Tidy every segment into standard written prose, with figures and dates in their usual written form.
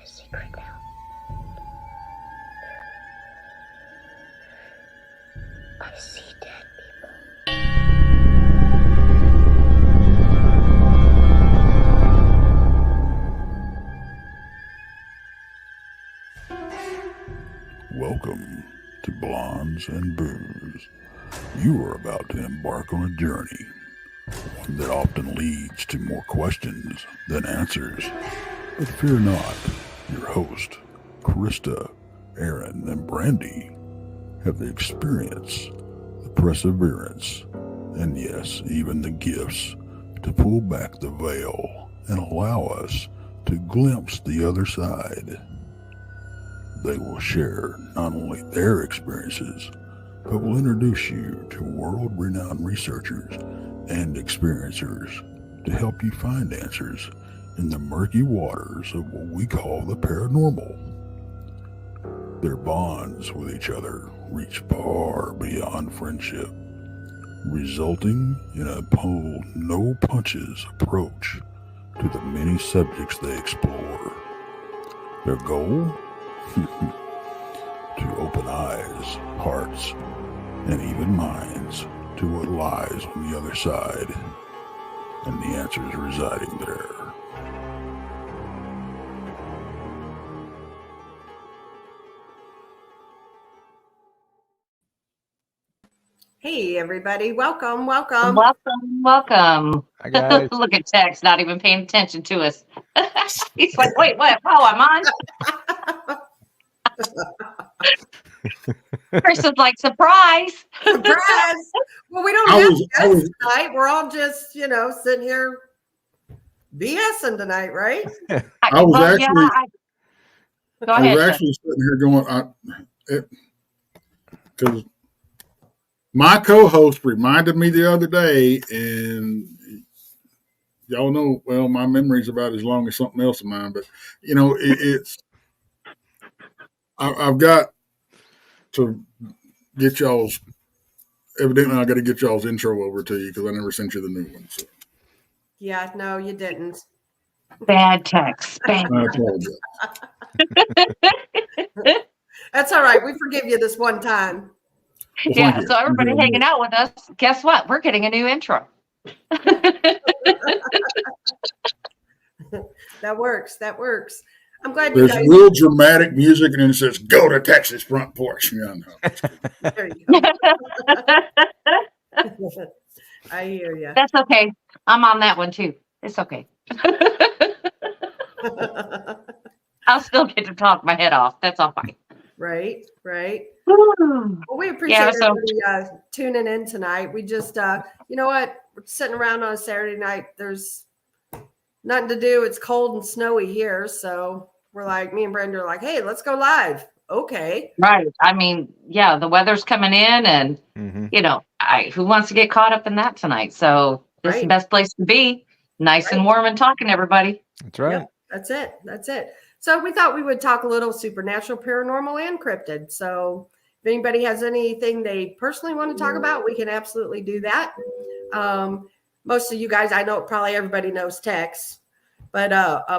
secret now. I see dead people. Welcome to Blondes and Booze. You are about to embark on a journey, one that often leads to more questions than answers. But fear not, your host, Krista, Aaron, and Brandy have the experience, the perseverance, and yes, even the gifts to pull back the veil and allow us to glimpse the other side. They will share not only their experiences, but will introduce you to world-renowned researchers and experiencers to help you find answers in the murky waters of what we call the paranormal. Their bonds with each other reach far beyond friendship, resulting in a pull no punches approach to the many subjects they explore. Their goal? To open eyes, hearts, and even minds to what lies on the other side, and the answers residing there. Hey, everybody. Welcome. Welcome. Hi, guys. Look at Tex, not even paying attention to us. He's like, wait, what? Oh, I'm on? Chris is like, surprise. Surprise. Well, we don't have guests tonight. We're all just, sitting here BSing tonight, right? I was actually sitting here going, because my co-host reminded me the other day, and y'all know, well, my memory's about as long as something else of mine, but I've got to get y'all's, evidently I got to get y'all's intro over to you because I never sent you the new one. So. Yeah, no, you didn't. Bad Tex. Bad. I apologize. That's all right. We forgive you this one time. Well, yeah, so everybody hanging out with us, guess what? We're getting a new intro. That works. I'm glad There's you guys. real dramatic music, and then it says, "Go to Texas front porch." Yeah, no. There you go. I hear you. That's okay. I'm on that one too. It's okay. I'll still get to talk my head off. That's all fine. Right. Well, we appreciate everybody tuning in tonight. We just, you know what? We're sitting around on a Saturday night. There's nothing to do. It's cold and snowy here. So we're like, me and Brenda are like, hey, let's go live. Okay. Right. I mean, yeah, the weather's coming in and, who wants to get caught up in that tonight? So this is the best place to be. Nice and warm and talking, everybody. That's right. Yep, that's it. So we thought we would talk a little supernatural, paranormal, and cryptid. So if anybody has anything they personally want to talk about, we can absolutely do that. Most of you guys, I know probably everybody knows Tex, but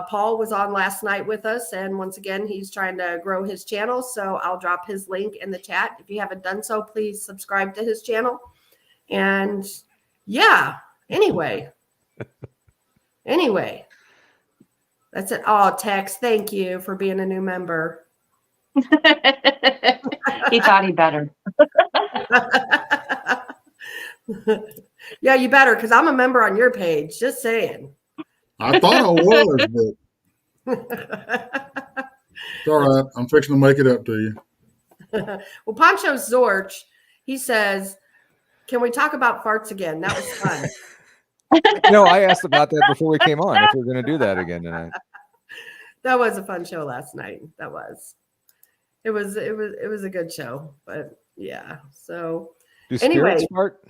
Paul was on last night with us. And once again, he's trying to grow his channel. So I'll drop his link in the chat. If you haven't done so, please subscribe to his channel. And yeah, anyway. That's it. Oh, Tex, thank you for being a new member. He thought he better. Yeah, you better, because I'm a member on your page. Just saying. I thought I was, but it's all right. I'm fixing to make it up to you. Well, Poncho Zorch, he says, can we talk about farts again? That was fun. No, I asked about that before we came on, if we're going to do that again tonight. That was a fun show last night. That was. It was a good show, but yeah. So do spirits fart?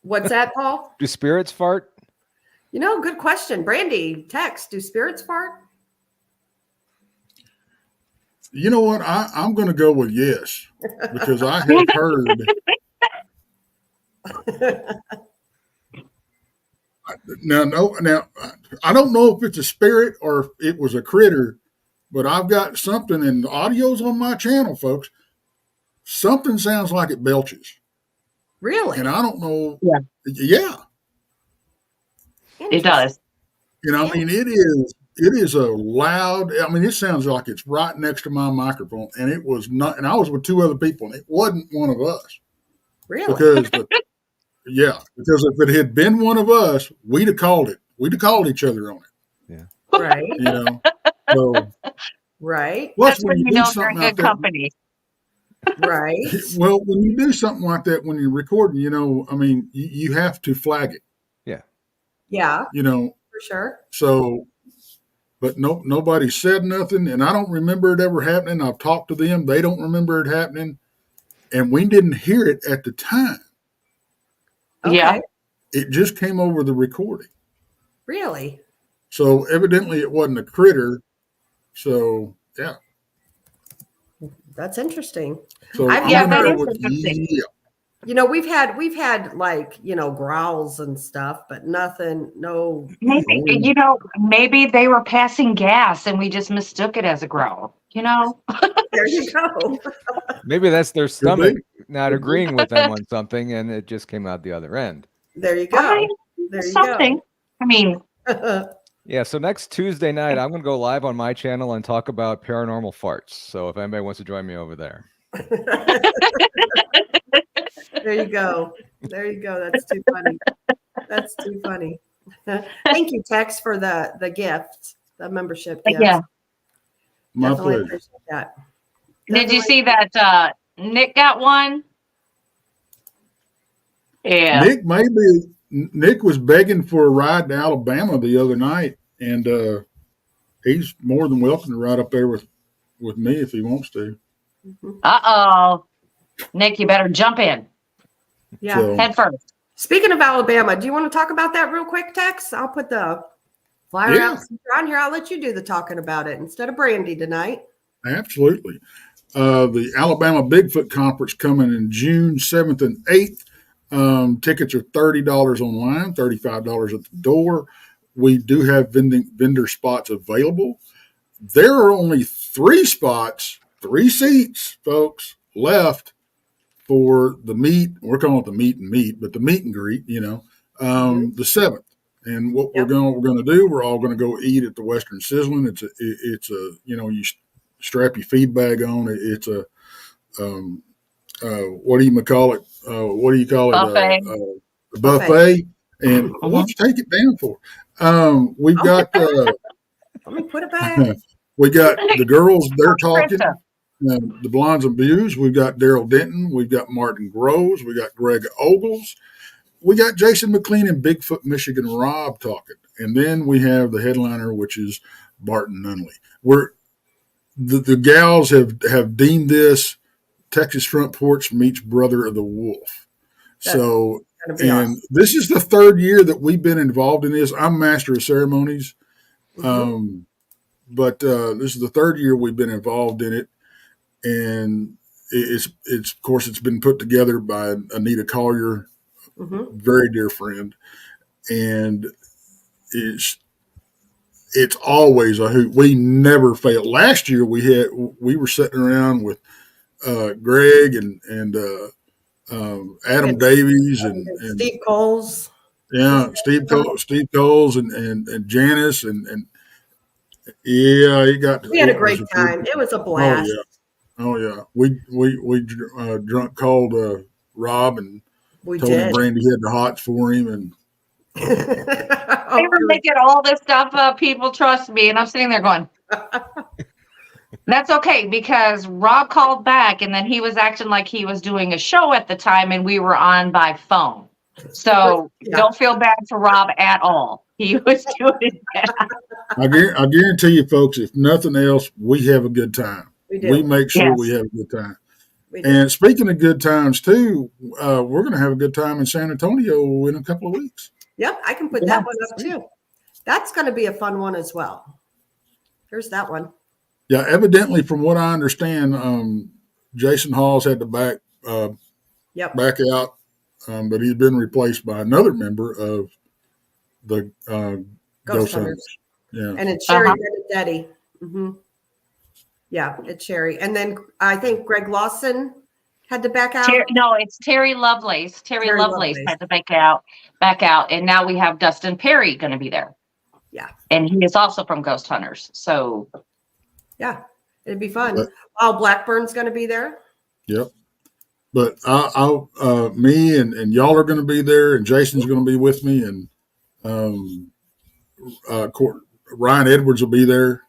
What's that, Paul? Do spirits fart? Good question. Brandy, Tex, do spirits fart? You know what? I'm going to go with yes, because I have heard. Now, I don't know if it's a spirit or if it was a critter but I've got something, and the audio's on my channel, folks. Something sounds like it belches. Really? And I don't know. Yeah. Yeah. It does. You know, I mean, it is a loud, I mean, it sounds like it's right next to my microphone, and it was not, and I was with two other people, and it wasn't one of us. Really? Because if it had been one of us, we'd have called it. We'd have called each other on it. Yeah. Right. You know, so. Right. Plus, That's when you know you're in good company. Right. Well, when you do something like that, when you're recording, you know, I mean, you have to flag it. Yeah. Yeah. You know. For sure. So, but nobody said nothing, and I don't remember it ever happening. I've talked to them; they don't remember it happening, and we didn't hear it at the time. Okay. Yeah. It just came over the recording. Really? So evidently, it wasn't a critter. So yeah. That's interesting. So that is interesting. Yeah. You know, we've had like, you know, growls and stuff, but nothing, no. Maybe they were passing gas and we just mistook it as a growl, you know? There you go. Maybe that's their stomach not agreeing with them on something, and it just came out the other end. There you go. Right. There you Something. I mean, Yeah, so next Tuesday night, I'm going to go live on my channel and talk about paranormal farts. So if anybody wants to join me over there. There you go. There you go. That's too funny. That's too funny. Thank you, Tex, for the gift, the membership gift. yeah. My Definitely pleasure. appreciate that. Did you see that Nick got one? Yeah. Nick was begging for a ride to Alabama the other night, and he's more than welcome to ride up there with me if he wants to. Uh-oh. Nick, you better jump in. Yeah. So, Head first. Speaking of Alabama, do you want to talk about that real quick, Tex? I'll put the flyer out since you're on here. I'll let you do the talking about it instead of Brandy tonight. absolutely. The Alabama Bigfoot Conference coming in June 7th and 8th. Tickets are $30 online, $35 at the door. We do have vendor spots available. There are only 3 seats, folks, left for the meet. We're calling it the meet and meet, but the meet and greet, you know, the 7th. And what we're going to do, we're all going to go eat at the Western Sizzling. It's a you know, you strap your feed bag on. It's a what do you call it? What do you call Buffet. it? A buffet. And what'd you take it down for? We've got. Let me put it back. We got the girls. They're talking. The Blondes and Bews. We've got Daryl Denton. We've got Martin Groves. We got Greg Ogles. We got Jason McLean and Bigfoot Michigan Rob talking. And then we have the headliner, which is Barton Nunnelly. The gals have deemed this Texas Front Porch meets Brother of the Wolf. So, and awesome. This is the 3rd year that we've been involved in this. I'm Master of Ceremonies. But this is the 3rd year we've been involved in it. And it's of course, it's been put together by Anita Collier, very dear friend. And it's always a hoot. We never fail. Last year we were sitting around with Greg and Adam Davies and Steve Coles. Yeah, Steve Coles and Janice and yeah, We had a great time. It was a blast. Oh yeah. We drunk called Rob and told him Brandy had the hots for him and They were making all this stuff up, people, trust me. And I'm sitting there going, that's okay, because Rob called back and then he was acting like he was doing a show at the time and we were on by phone. So don't feel bad for Rob at all. He was doing that. I guarantee you, folks, if nothing else, we have a good time. We make sure we have a good time. And speaking of good times, too, we're going to have a good time in San Antonio in a couple of weeks. Yep, I can put that one up, too. That's going to be a fun one as well. Here's that one. Yeah, evidently, from what I understand, Jason Hall's had to back out, but he's been replaced by another member of the Ghost Hunters. Yeah, and it's Sherry Benedetti. Yeah, it's Sherry. And then I think Greg Lawson had to back out. No, it's Terry Lovelace. Terry Lovelace had to back out. And now we have Dustin Perry going to be there. Yeah. And he is also from Ghost Hunters. So yeah, it'd be fun. Blackburn's going to be there. Yep. But me and y'all are going to be there, and Jason's going to be with me, and Ryan Edwards will be there.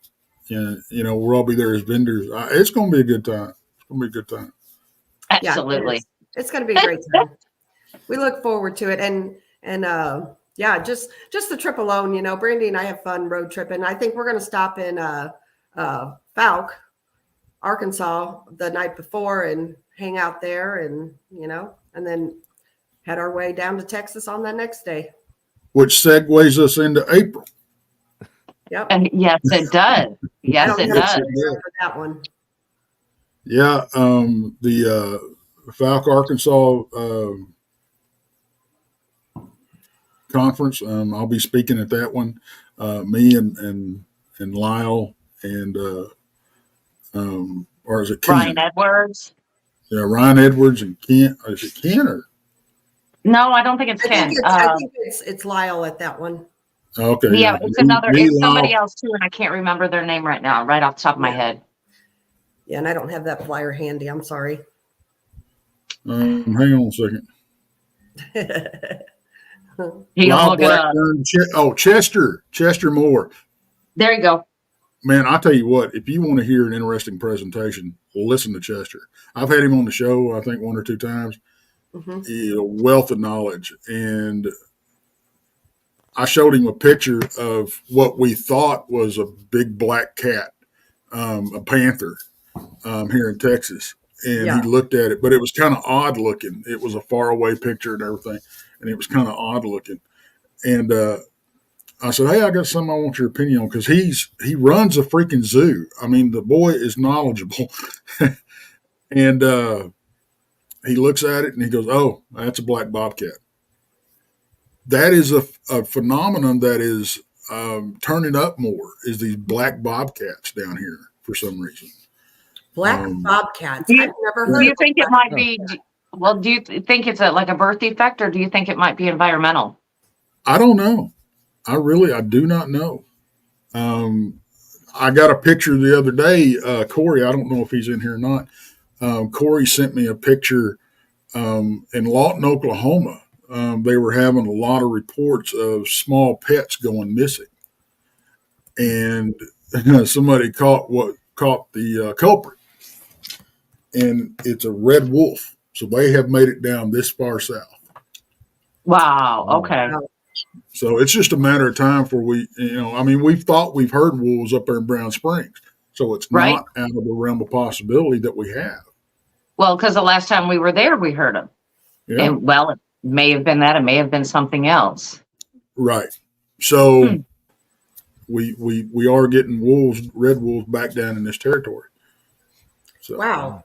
And, we'll all be there as vendors. It's going to be a good time. It's going to be a good time. Absolutely. Yeah, it's going to be a great time. We look forward to it. And just the trip alone, Brandy and I have fun road tripping. I think we're going to stop in Fouke, Arkansas the night before and hang out there and then head our way down to Texas on that next day. Which segues us into April. Yep. And yes, it does. Yes, it does. For that one. Yeah. The Fouke, Arkansas conference. I'll be speaking at that one. Me and Lyle and or is it Ken? Ryan Edwards. Yeah, Ryan Edwards and Ken. Is it Ken or? No, I don't think it's Ken. I think it's Lyle at that one. Okay. Yeah, it's somebody else too, and I can't remember their name right now, right off the top of my head. Yeah, and I don't have that flyer handy. I'm sorry. Hang on a second. Look it up. Chester Moore. There you go. Man, I tell you what, if you want to hear an interesting presentation, listen to Chester. I've had him on the show, I think 1 or 2 times. Mm-hmm. He's a wealth of knowledge. And I showed him a picture of what we thought was a big black cat, a panther, here in Texas. And he looked at it, but it was kind of odd looking. It was a faraway picture and everything, and it was kind of odd looking. And I said, hey, I got something I want your opinion on, because he runs a freaking zoo. I mean, the boy is knowledgeable. And he looks at it and he goes, oh, that's a black bobcat. That is a phenomenon that is turning up more, is these black bobcats down here for some reason. Black bobcats. I've never heard. Do you think it might be? Well, do you think it's like a birth defect, or do you think it might be environmental? I don't know. I do not know. I got a picture the other day. Corey, I don't know if he's in here or not. Corey sent me a picture in Lawton, Oklahoma. They were having a lot of reports of small pets going missing, and somebody caught the culprit, and it's a red wolf. So they have made it down this far south. Wow. Okay. So it's just a matter of time for we've thought we've heard wolves up there in Brown Springs. So it's not out of the realm of possibility that we have. Well, because the last time we were there, we heard them. Yeah. And it may have been that. It may have been something else. Right. So we are getting red wolves back down in this territory. So, wow.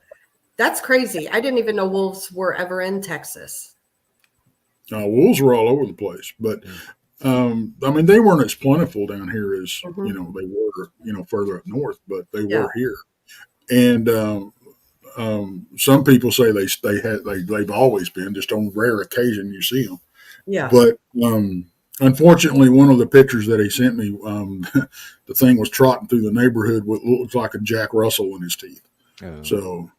That's crazy. I didn't even know wolves were ever in Texas. Wolves were all over the place, but they weren't as plentiful down here as they were, further up north, but they were here. And some people say they've always been, just on rare occasion you see them. Yeah. But unfortunately, one of the pictures that he sent me, the thing was trotting through the neighborhood with what looks like a Jack Russell in his teeth. Oh. So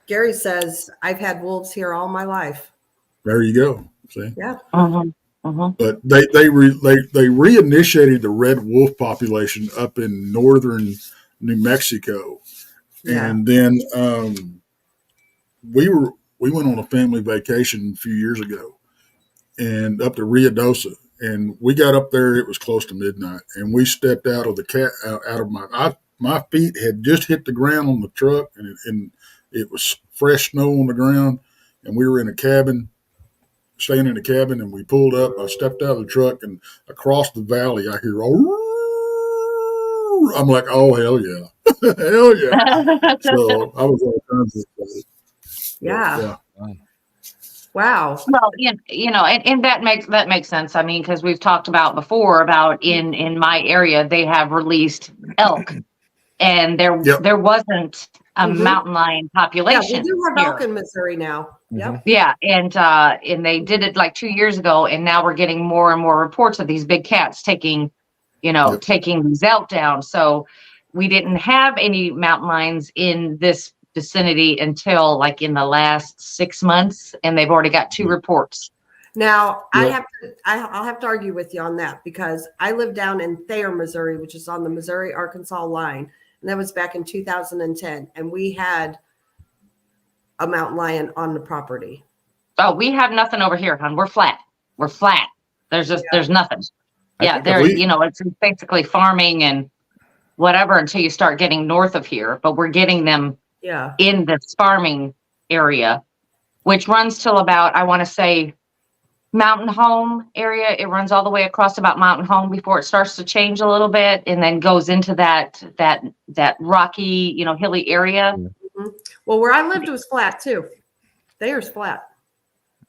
Gary says, I've had wolves here all my life. there you go. See? Yeah. But they reinitiated the red wolf population up in northern New Mexico. Yeah. And then we went on a family vacation a few years ago and up to Ruidoso, and we got up there. It was close to midnight, and we stepped out of my feet had just hit the ground on the truck, and it was fresh snow on the ground, and we were in a cabin, staying in the cabin, and we pulled up. I stepped out of the truck, and across the valley, I hear, oh, I'm like, oh, hell yeah. Hell yeah. So I was all kinds of excited. Yeah. Wow. Well, and that makes sense. I mean, because we've talked about before about in my area, they have released elk and there wasn't a mountain lion Yeah, population. we do have here. elk in Missouri now. Yep. Yeah, and they did it like 2 years ago, and now we're getting more and more reports of these big cats taking these elk down. So we didn't have any mountain lions in this vicinity until like in the last 6 months, and they've already got 2 reports. Now I'll have to argue with you on that, because I live down in Thayer, Missouri, which is on the Missouri-Arkansas line, and that was back in 2010, and we had a mountain lion on the property. Oh, we have nothing over here, hon. We're flat. There's nothing. Yeah, it's basically farming and whatever until you start getting north of here, but we're getting them in this farming area, which runs till about, I want to say, Mountain Home area. It runs all the way across about Mountain Home before it starts to change a little bit, and then goes into that rocky, hilly area. Mm-hmm. Well, where I lived was flat too. Thayer's flat.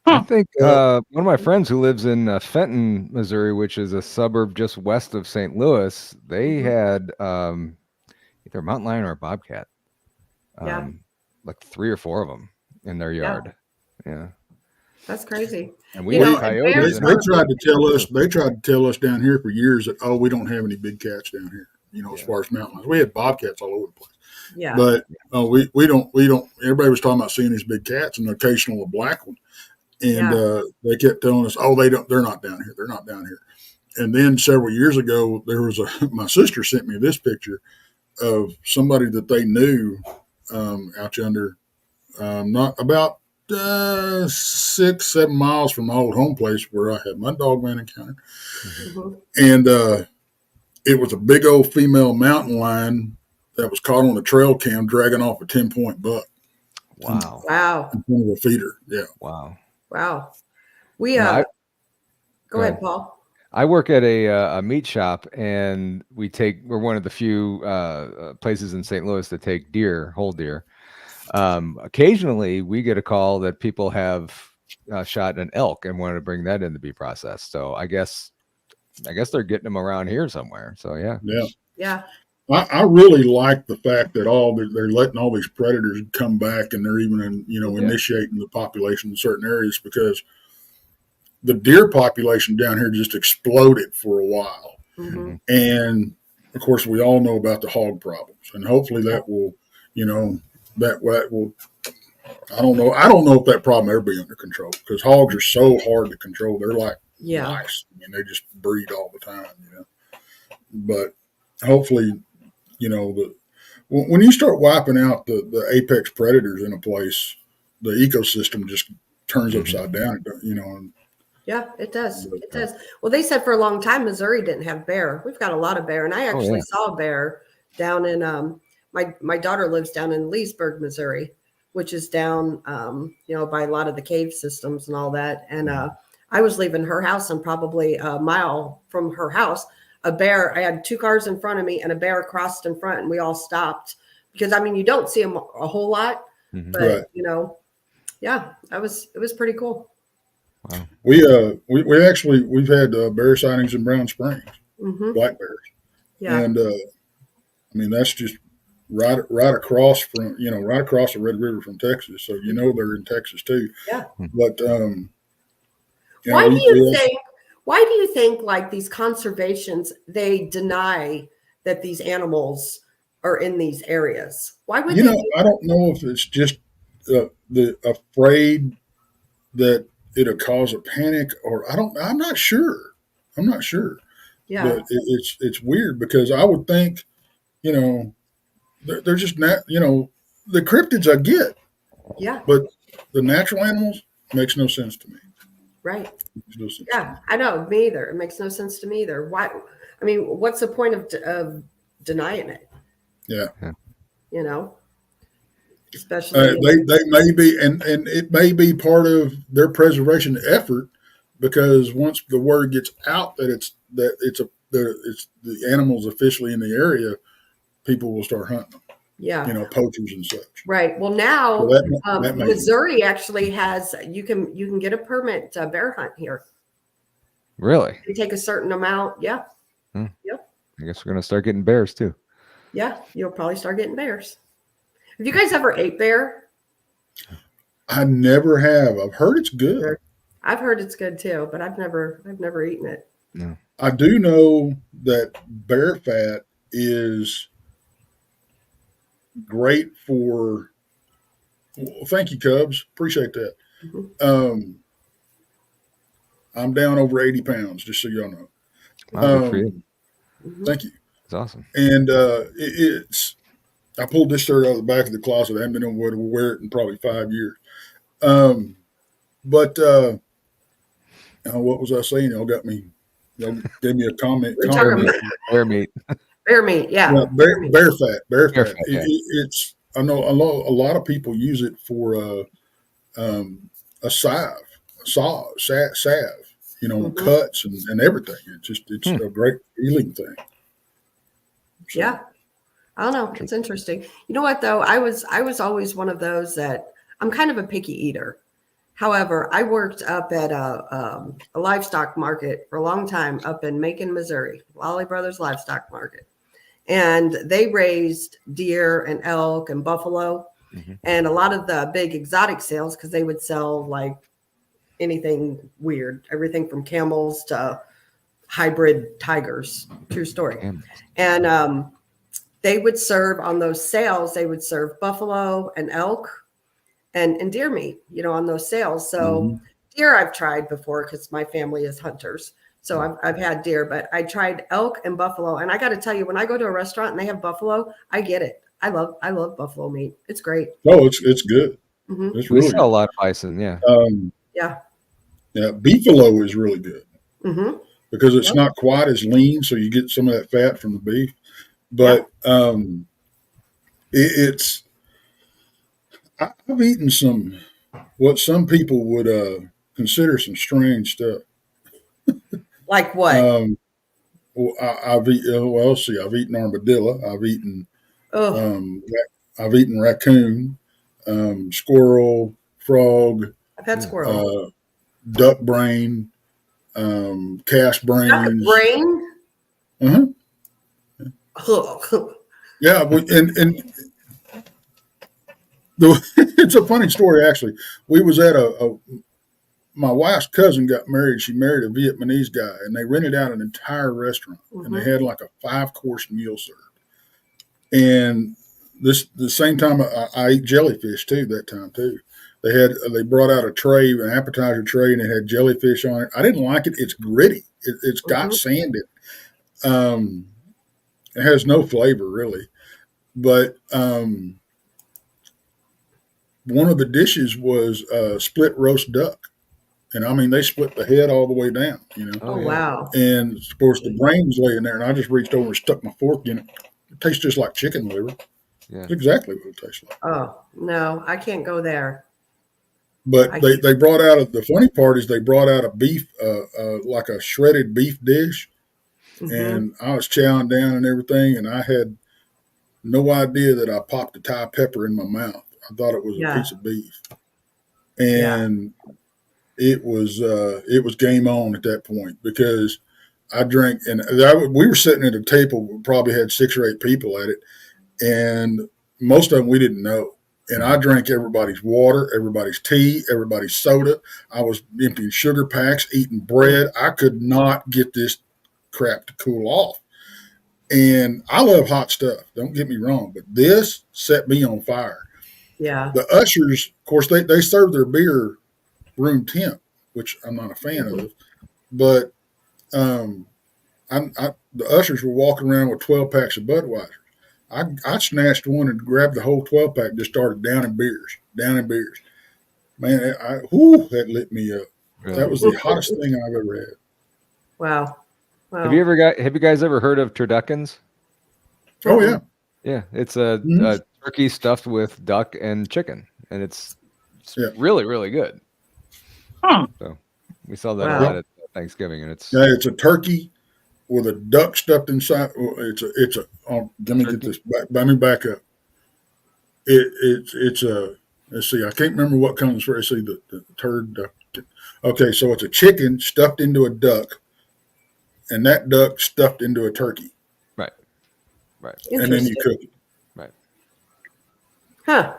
I think one of my friends who lives in Fenton, Missouri, which is a suburb just west of St. Louis, they had either a mountain lion or a bobcat. Like 3 or 4 of them in their yard. Yeah. That's crazy. And we had coyotes. They tried to tell us down here for years that, we don't have any big cats down here, as far as mountain lions. We had bobcats all over the place. Yeah. But we don't, everybody was talking about seeing these big cats and the occasional black one. And they kept telling us, they're not down here. They're not down here. And then several years ago, there was my sister sent me this picture of somebody that they knew out yonder, not about 6-7 miles from my old home place where I had my dogman encounter. Mm-hmm. And it was a big old female mountain lion that was caught on a trail cam dragging off a 10-point buck. Wow. In front of a feeder. Yeah. Wow. We go ahead, Paul. I work at a meat shop, and we're one of the few places in St. Louis that take whole deer. Occasionally we get a call that people have shot an elk and wanted to bring that in to be processed. So I guess they're getting them around here somewhere. So yeah. I really like the fact that they're letting all these predators come back, and they're even initiating the population in certain areas, because the deer population down here just exploded for a while. Mm-hmm. And of course we all know about the hog problems, and hopefully that will, I don't know if that problem ever be under control, because hogs are so hard to control. They're like mice. I mean, they just breed all the time, but hopefully, when you start wiping out the apex predators in a place, the ecosystem just turns upside down, and yeah, it does. It does. Well, they said for a long time Missouri didn't have bear. We've got a lot of bear, and I actually saw a bear down in my daughter lives down in Leesburg, Missouri, which is down by a lot of the cave systems and all that. And I was leaving her house, and probably a mile from her house, a bear. I had 2 cars in front of me, and a bear crossed in front, and we all stopped, because you don't see them a whole lot, but it was pretty cool. Wow. We've had bear sightings in Brown Springs, black bears. Yeah. And that's just right across from, right across the Red River from Texas. So, they're in Texas too. Yeah. But, why do you think like these conservations, they deny that these animals are in these areas? Why would I don't know if it's just the afraid that it'll cause a panic, or I'm not sure. Yeah. But it's weird, because I would think, they're just not, the cryptids I get. Yeah. But the natural animals makes no sense to me. Right. I know. Me either. It makes no sense to me either. Why? I mean, what's the point of denying it? Yeah. Especially they may be, and it may be part of their preservation effort, because once the word gets out that it's the animals officially in the area, people will start hunting them. Yeah. Poachers and such. Right. Well, now that Missouri actually has, you can get a permit to bear hunt here. Really? You take a certain amount. Yeah. Yep. I guess we're going to start getting bears too. Yeah, you'll probably start getting bears. Have you guys ever ate bear? I never have. I've heard it's good. I've heard it's good too, but I've never eaten it. No. I do know that bear fat is great for. Well, thank you, Cubs. Appreciate that. Mm-hmm. I'm down over 80 pounds, just so y'all know. Wow, good for you. Mm-hmm. Thank you. It's awesome. And it's. I pulled this shirt out of the back of the closet. I haven't been able to wear it in probably 5 years. But what was I saying? Y'all got me. Y'all gave me a comment. Bear meat. Bear meat, yeah. Bear fat. Bear fat. Yeah. It's. I know a lot of people use it for a salve. You know, Mm-hmm. cuts and everything. It's a great healing thing. So, Yeah. I don't know. It's interesting. You know what though? I was always one of those that I'm kind of a picky eater. However, I worked up at a livestock market for a long time up in Macon, Missouri, Lolly Brothers Livestock Market. And they raised deer and elk and buffalo and a lot of the big exotic sales because they would sell like anything weird, everything from camels to hybrid tigers. True story. And they would serve on those sales, they would serve buffalo and elk and deer meat, you know, on those sales. So deer I've tried before because my family is hunters. So I've had deer, but I tried elk and buffalo. And I got to tell you, when I go to a restaurant and they have buffalo, I get it. I love buffalo meat. It's great. Oh, it's good. Mm-hmm. It's We really sell a good. lot of bison, yeah. Yeah. Yeah, beefalo is really good Mm-hmm. because it's not quite as lean, so you get some of that fat from the beef. But it's I've eaten some what some people would consider some strange stuff. Like what? Well, I've eaten armadillo. I've eaten raccoon, squirrel, frog, I've had squirrel. duck brain, calf brains. Duck brain? Uh-huh. Ugh. Yeah, it's a funny story actually. We was at my wife's cousin got married. She married a Vietnamese guy, and they rented out an entire restaurant, and they had like a 5-course meal served. And the same time I ate jellyfish too. That time too, they brought out a tray, an appetizer tray, and it had jellyfish on it. I didn't like it. It's gritty. It's got sand in it. It has no flavor really, but one of the dishes was split roast duck. And I mean, they split the head all the way down, you know. Oh, wow. And of course, the brain was laying there, and I just reached over and stuck my fork in it. It tastes just like chicken liver. Yeah. It's exactly what it tastes like. Oh, no, I can't go there. But they brought out, the funny part is they brought out a beef, like a shredded beef dish. And I was chowing down and everything, and I had no idea that I popped a Thai pepper in my mouth. I thought it was a piece of beef. And it was game on at that point because I drank, and we were sitting at a table, we probably had 6 or 8 people at it, and most of them we didn't know. And I drank everybody's water, everybody's tea, everybody's soda. I was emptying sugar packs, eating bread. I could not get this crap to cool off. And I love hot stuff, don't get me wrong, but this set me on fire. Yeah. The ushers, of course, they serve their beer room temp, which I'm not a fan of, but the ushers were walking around with 12 packs of Budweiser. I snatched one and grabbed the whole 12 pack, just started downing beers. Man, that lit me up. Really? That was the hottest thing I've ever had. Wow. Have you guys ever heard of turduckens? Oh yeah. Yeah, it's a turkey stuffed with duck and chicken, and it's really, really good. So we saw that a lot at Thanksgiving, and it's a turkey with a duck stuffed inside. Let me get this back. Let me back up. It's a. Let's see. I can't remember what comes first. See the turd duck. Okay, so it's a chicken stuffed into a duck, and that duck stuffed into a turkey. Right. Right. and then you cook it. Right. Huh.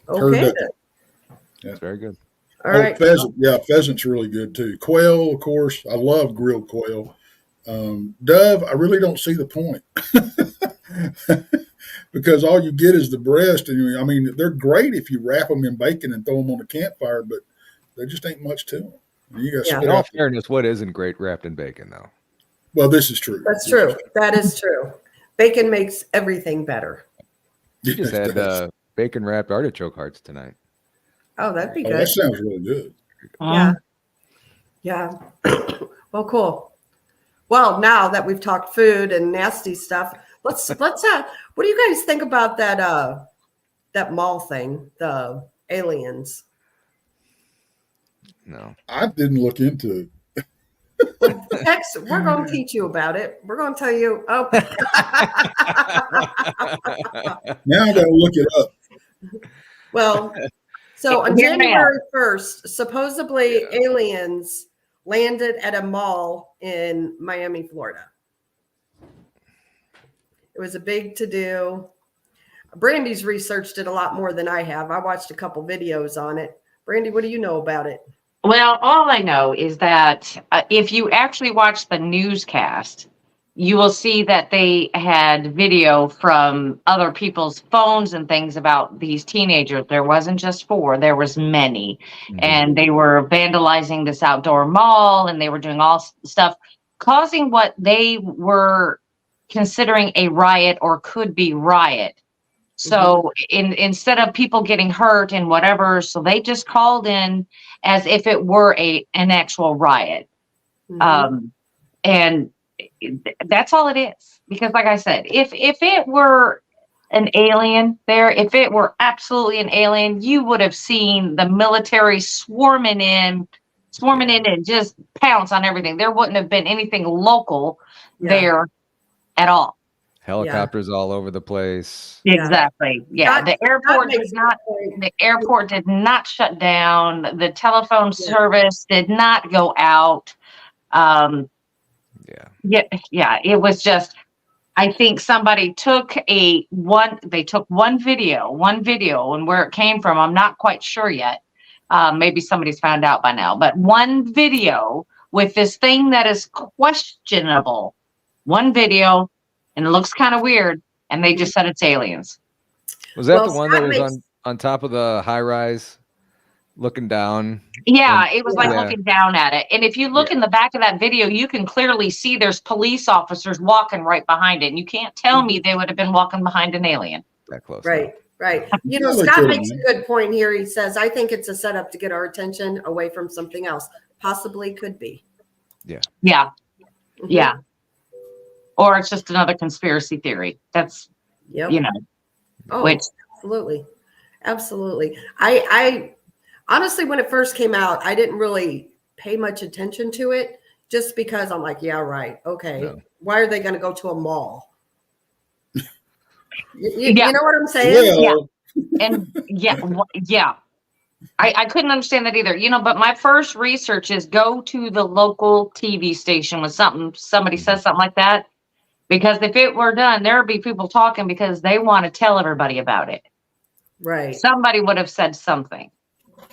Heard Okay. that. then. That's very good. All right. Pheasant. Yeah, pheasant's really good too. Quail, of course. I love grilled quail. Dove, I really don't see the point because all you get is the breast. And I mean, they're great if you wrap them in bacon and throw them on a campfire, but there just ain't much to them. You got to Yeah. spit In all out. fairness, what isn't great wrapped in bacon, though? Well, this is true. That's true. That is true. Bacon makes everything better. You just Yes, it does. had bacon wrapped artichoke hearts tonight. Oh, that'd be Oh, good. that sounds really good. Yeah. Yeah. Well, cool. Well, now that we've talked food and nasty stuff, let's what do you guys think about that mall thing, the aliens? No. I didn't look into it. Hex, we're going to teach you about it. We're going to tell you. Oh, Now I got to look it up. well, so on Here I am. January 1st, supposedly aliens landed at a mall in Miami, Florida. It was a big to-do. Brandy's researched it a lot more than I have. I watched a couple videos on it. Brandy, what do you know about it? Well, all I know is that if you actually watch the newscast, you will see that they had video from other people's phones and things about these teenagers. There wasn't just 4, there was many. Mhm. And they were vandalizing this outdoor mall, and they were doing all stuff, causing what they were considering a riot or could be riot. So instead of people getting hurt and whatever, so they just called in as if it were an actual riot. Mhm. And that's all it is. Because like I said, if it were an alien there, if it were absolutely an alien, you would have seen the military swarming in and just pounce on everything. There wouldn't have been anything local there at all. Helicopters all over the place. Exactly. Yeah. That The airport makes did not. a point. The airport did not shut down. The telephone service did not go out. Yeah. It was just. I think somebody took They took one video, and where it came from, I'm not quite sure yet. Maybe somebody's found out by now. But one video with this thing that is questionable. One video. And it looks kind of weird, and they just said it's aliens. Was that Well, the one that Scott was on top of the high rise, looking down? Yeah, it was like Yeah. looking down at it. And if you look in the back of that video, you can clearly see there's police officers walking right behind it. And you can't tell me they would have been walking behind an alien. That close. Right. You know, Yeah, they Scott could, makes a man. good point here. He says, I think it's a setup to get our attention away from something else. Possibly could be. Yeah. Mhm. Yeah. Or it's just another conspiracy theory. That's, Yep. Oh, which, absolutely. I honestly, when it first came out, I didn't really pay much attention to it just because I'm like, yeah, right. Okay. No. Why are they going to go to a mall? You Yeah. know what I'm saying? Well, and yeah. I couldn't understand that either, but my first research is go to the local TV station when somebody says something like that. Because if it were done, there would be people talking because they want to tell everybody about it. Right. Somebody would have said something,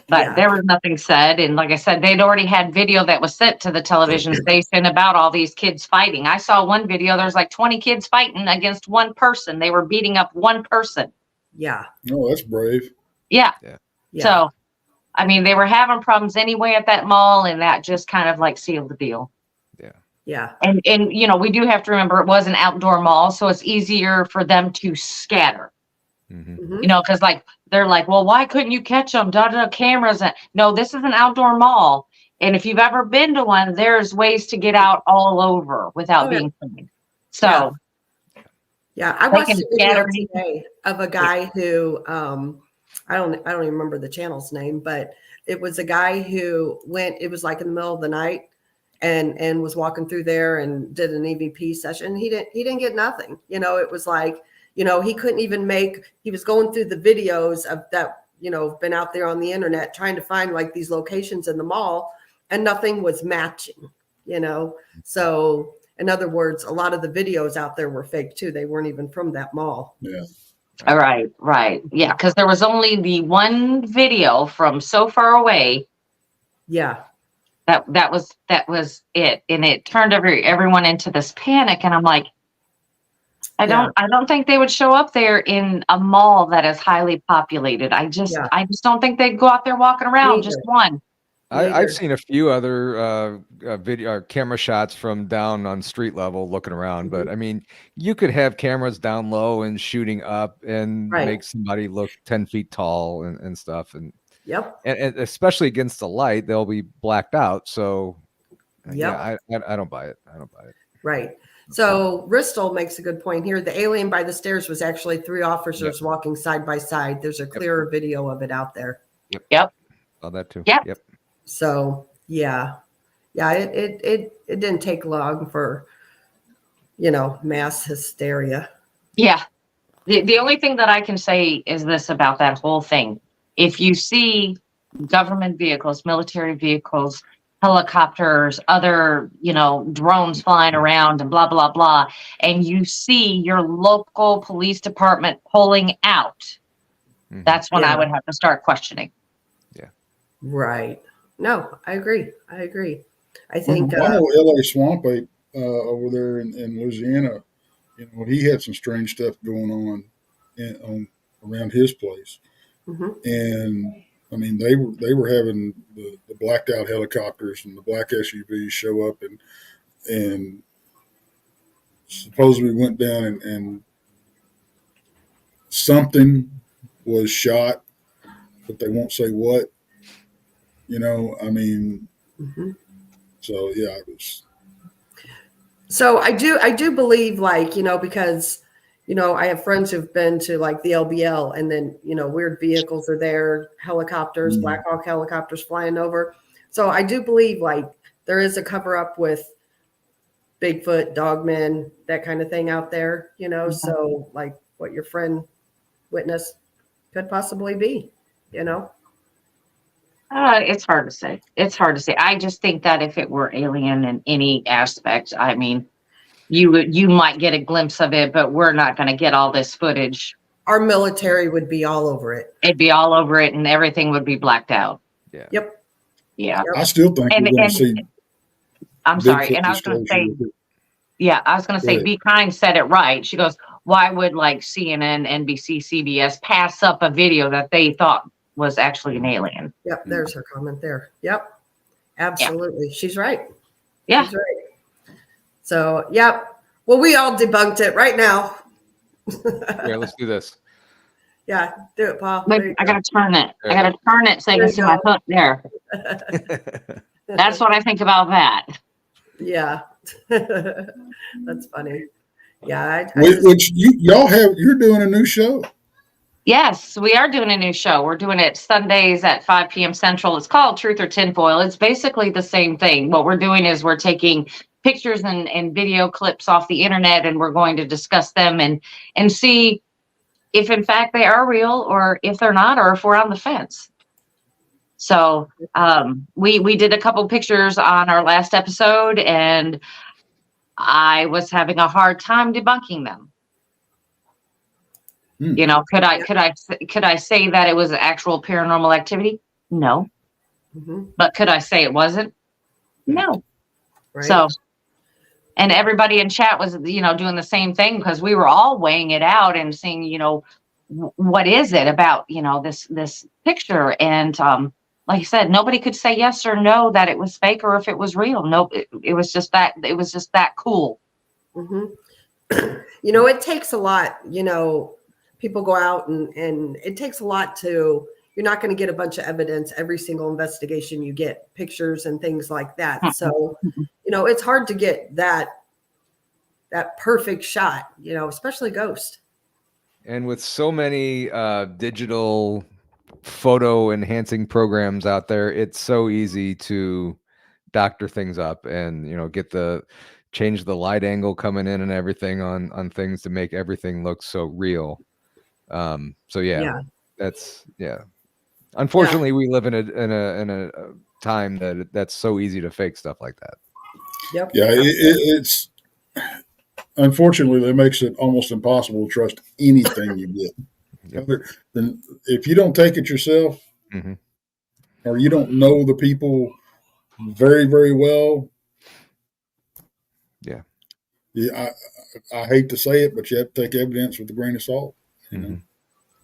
but there was nothing said. And like I said, they'd already had video that was sent to the television station about all these kids fighting. I saw one video, there's like 20 kids fighting against one person. They were beating up one person. Yeah. oh, that's brave. Yeah. Yeah. So, I mean, they were having problems anyway at that mall, and that just kind of like sealed the deal. Yeah. And we do have to remember it was an outdoor mall, so it's easier for them to scatter. Mm-hmm. Mhm. Because like they're like, well, why couldn't you catch them? Cameras. No, this is an outdoor mall, and if you've ever been to one, there's ways to get out all over without being seen. So, yeah, I they watched can a video scatter today of a guy who I don't even remember the channel's name, but it was a guy who went. It was like in the middle of the night. And was walking through there and did an EVP session. He didn't get nothing. It was like, he couldn't even he was going through the videos of that, been out there on the internet trying to find like these locations in the mall, and nothing was matching, So in other words, a lot of the videos out there were fake too. They weren't even from that mall. Yeah. All right. Yeah, because there was only the one video from so far away. Yeah. That was it, and it turned everyone into this panic. And I'm like, I don't think they would show up there in a mall that is highly populated. I just don't think they'd go out there walking around just one. I've seen a few other video camera shots from down on street level looking around, but I mean, you could have cameras down low and shooting up and make somebody look 10 feet tall and stuff. And and especially against the light, they'll be blacked out. So I don't buy it. I don't buy it. Right. So Bristol makes a good point here. The alien by the stairs was actually 3 officers walking side by side. There's a clearer video of it out there. Yep. Saw that too. Yep. So it didn't take long for mass hysteria. Yeah. The only thing that I can say is this about that whole thing. If you see government vehicles, military vehicles, helicopters, other, drones flying around and blah, blah, blah, and you see your local police department pulling out, that's when I would have to start questioning. Yeah. Right. No, I agree. I think I know LA Swamp Ape over there in Louisiana, he had some strange stuff going on around his place. And I mean, they were having the blacked out helicopters and the black SUVs show up and supposedly went down and something was shot, but they won't say what. I mean, so yeah, it was. So I do believe, because I have friends who've been to like the LBL, and then weird vehicles are there, helicopters, Black Hawk helicopters flying over. So I do believe there is a cover up with Bigfoot, dogmen, that kind of thing out there. So what your friend witnessed could possibly be. It's hard to say. I just think that if it were alien in any aspect, I mean, you might get a glimpse of it, but we're not going to get all this footage. Our military would be all over it. It'd be all over it, and everything would be blacked out. Yeah. Yep. Yeah. I still think we're going to see. I'm sorry, and I was going to say. Yeah, I was going to say, Be Kind said it right. She goes, why would CNN, NBC, CBS pass up a video that they thought was actually an alien? Yep, there's her comment there. Yep, absolutely. Yeah. She's right. Yeah. She's right. So, yep. Well, we all debunked it right now. Yeah, let's do this. Yeah, do it, Paul. Wait, I got to turn it. I got to turn it so you can see my foot there. That's what I think about that. Yeah. That's funny. Yeah. You're doing a new show. Yes, we are doing a new show. We're doing it Sundays at 5 p.m. Central. It's called Truth or Tinfoil. It's basically the same thing. What we're doing is we're taking pictures and video clips off the internet, and we're going to discuss them and see if in fact they are real, or if they're not, or if we're on the fence. So we did a couple pictures on our last episode, and I was having a hard time debunking them. Could I say that it was actual paranormal activity? No. But could I say it wasn't? No. Right. So, and everybody in chat was, doing the same thing, because we were all weighing it out and seeing, what is it about, this picture? And like I said, nobody could say yes or no that it was fake or if it was real. No, it was just that cool. It takes a lot, people go out and it takes a lot you're not going to get a bunch of evidence every single investigation. You get pictures and things like that. So, it's hard to get that perfect shot, especially ghost. And with so many digital photo enhancing programs out there, it's so easy to doctor things up and, change the light angle coming in and everything on things to make everything look so real. Unfortunately, we live in a time that's so easy to fake stuff like that. Yep. Yeah, it's unfortunately, that makes it almost impossible to trust anything you get. Yep. Then if you don't take it yourself, Mhm. or you don't know the people very, very well, Yeah. I hate to say it, but you have to take evidence with a grain of salt. You know?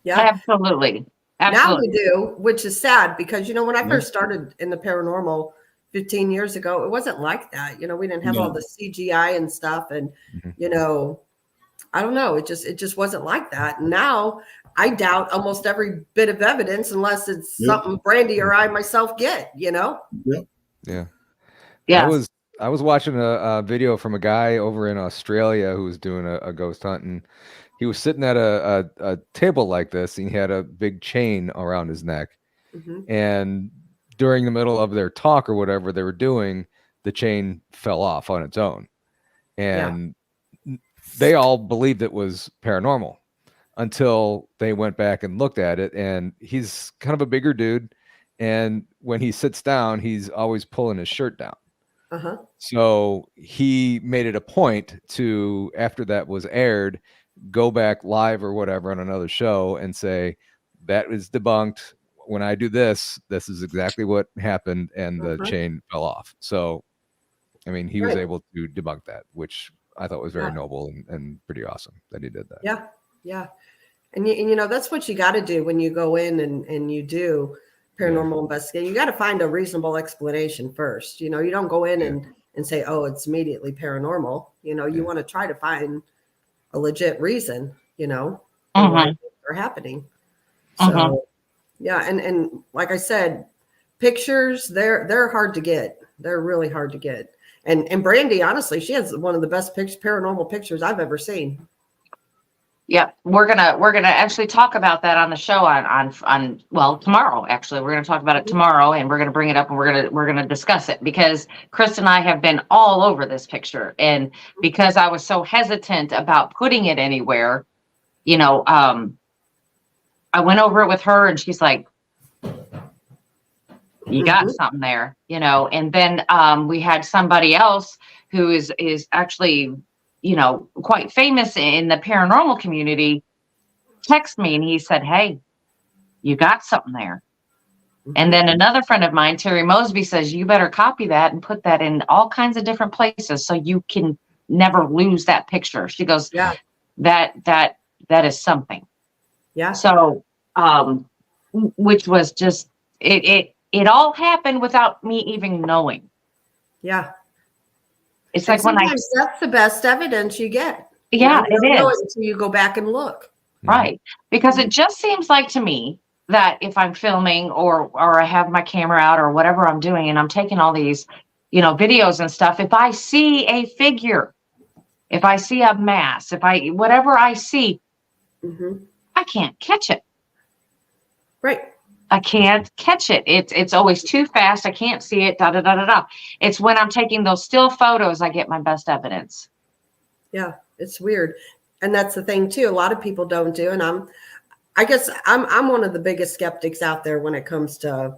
Yeah. Absolutely. Now Absolutely. we do, which is sad because, when I Yeah. first started in the paranormal 15 years ago, it wasn't like that. We didn't have all No. the CGI and stuff. And, I don't know. It just wasn't like that. And now I doubt almost every bit of evidence unless it's Yep. something Brandy or I myself get, Yep. Yeah. Yeah. I was watching a video from a guy over in Australia who was doing a ghost hunt, and he was sitting at a table like this, and he had a big chain around his neck. Mhm. And during the middle of their talk or whatever they were doing, the chain fell off on its own. And they all believed it was paranormal until they went back and looked at it. And he's kind of a bigger dude. And when he sits down, he's always pulling his shirt down. Uh-huh. So he made it a point to, after that was aired, go back live or whatever on another show and say, that is debunked. When I do this, this is exactly what happened, and the chain fell off. So, I mean, he was able to debunk that, which I thought was very noble and pretty awesome that he did that. Yeah. Yeah. And that's what you got to do when you go in and you do paranormal investigating. You got to find a reasonable explanation first. You don't go in and say, oh, it's immediately paranormal. You want to try to find a legit reason, for why things are happening. So, and like I said, pictures, they're hard to get. They're really hard to get. And Brandy, honestly, she has one of the best paranormal pictures I've ever seen. Yeah, we're gonna actually talk about that on the show on tomorrow. Actually, we're gonna talk about it tomorrow, and we're gonna bring it up, and we're gonna discuss it, because Chris and I have been all over this picture, and because I was so hesitant about putting it anywhere, I went over it with her, and she's like, "You got something there," And then we had somebody else who is actually, quite famous in the paranormal community, text me, and he said, "Hey, you got something there." And then another friend of mine, Terry Mosby, says, "You better copy that and put that in all kinds of different places so you can never lose that picture." She goes, "Yeah, that is something." Yeah. So, which was just, it all happened without me even knowing. Yeah. It's like sometimes that's the best evidence you get. Yeah, you don't it know is. it until you go back and look. Right. Because it just seems like to me that if I'm filming or I have my camera out or whatever I'm doing, and I'm taking all these, videos and stuff, if I see a figure, if I see a mass, whatever I see, I can't catch it. Right. I can't catch it. It's always too fast. I can't see it. Da da da da da. It's when I'm taking those still photos I get my best evidence. Yeah, it's weird, and that's the thing too. A lot of people don't do, and I guess I'm one of the biggest skeptics out there when it comes to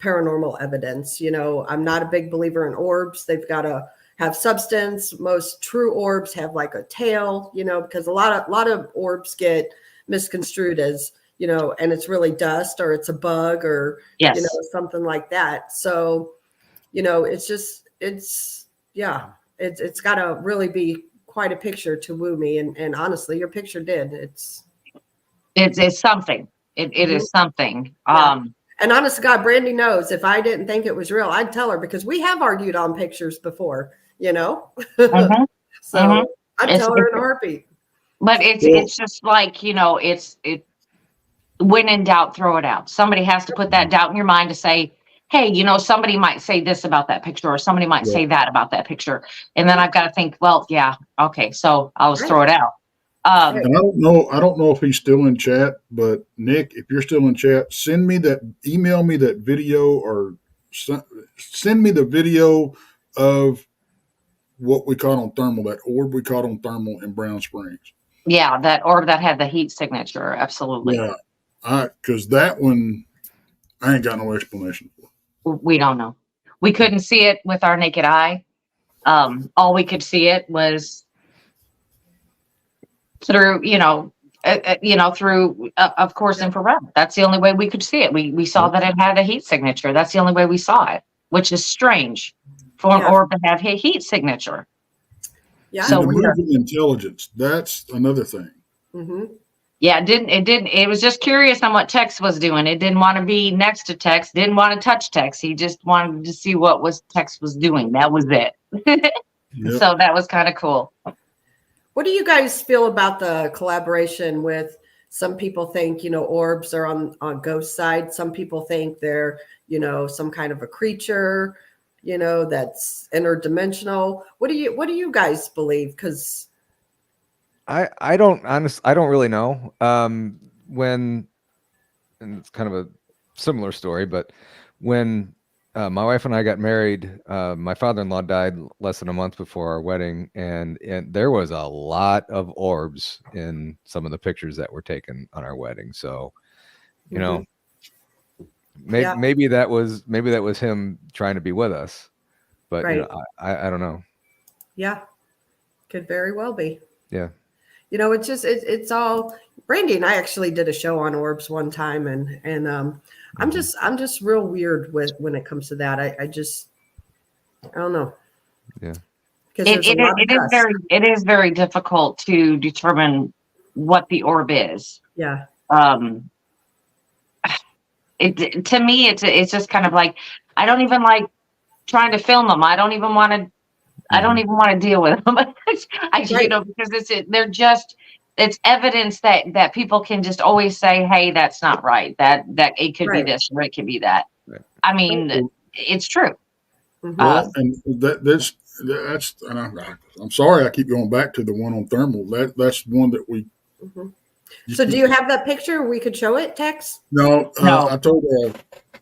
paranormal evidence. I'm not a big believer in orbs. They've got to have substance. Most true orbs have like a tail, because a lot of orbs get misconstrued as, and it's really dust or it's a bug or, something like that. So, it's got to really be quite a picture to woo me. And honestly, your picture did. It's something. It is something. Yeah. And honest to God, Brandy knows if I didn't think it was real, I'd tell her, because we have argued on pictures before, So I'd tell her in a heartbeat. But it's just like, when in doubt, throw it out. Somebody has to put that doubt in your mind to say, hey, somebody might say this about that picture, or somebody might say that about that picture. And then I've got to think, well, yeah, okay, so I'll just throw it out. And I don't know if he's still in chat, but Nick, if you're still in chat, email me that video, or send me the video of what we caught on thermal, that orb we caught on thermal in Brown Springs. Yeah, that orb that had the heat signature. Absolutely. Yeah. Because that one, I ain't got no explanation for. We don't know. We couldn't see it with our naked eye. All we could see it was through, through, of course, infrared. That's the only way we could see it. We saw that it had a heat signature. That's the only way we saw it, which is strange for an orb to have a heat signature. Yeah. So moving intelligence, that's another thing. Mm-hmm. Yeah, it was just curious on what Tex was doing. It didn't want to be next to Tex, didn't want to touch Tex. He just wanted to see what Tex was doing. That was it. Yep. So that was kind of cool. What do you guys feel about the collaboration with, some people think, orbs are on ghost side. Some people think they're, some kind of a creature, that's interdimensional. What do you guys believe? Because I don't really know. And it's kind of a similar story, but when my wife and I got married, my father-in-law died less than a month before our wedding, and there was a lot of orbs in some of the pictures that were taken on our wedding. So, maybe that was him trying to be with us, but right. I don't know. Yeah, could very well be. Yeah. It's just it's all. Brandy and I actually did a show on orbs one time, and I'm just real weird when it comes to that. I don't know. Yeah. It is very difficult to determine what the orb is. Yeah. To me, it's just kind of like, I don't even like trying to film them. I don't even want to deal with them. Because it's evidence that people can just always say, hey, that's not right. That it could be this or it could be that. Right. I mean, it's true. Mm-hmm. Well, and that's and I'm sorry I keep going back to the one on thermal. That's one that we. Mm-hmm. So do you have that picture? We could show it, Tex? No. I told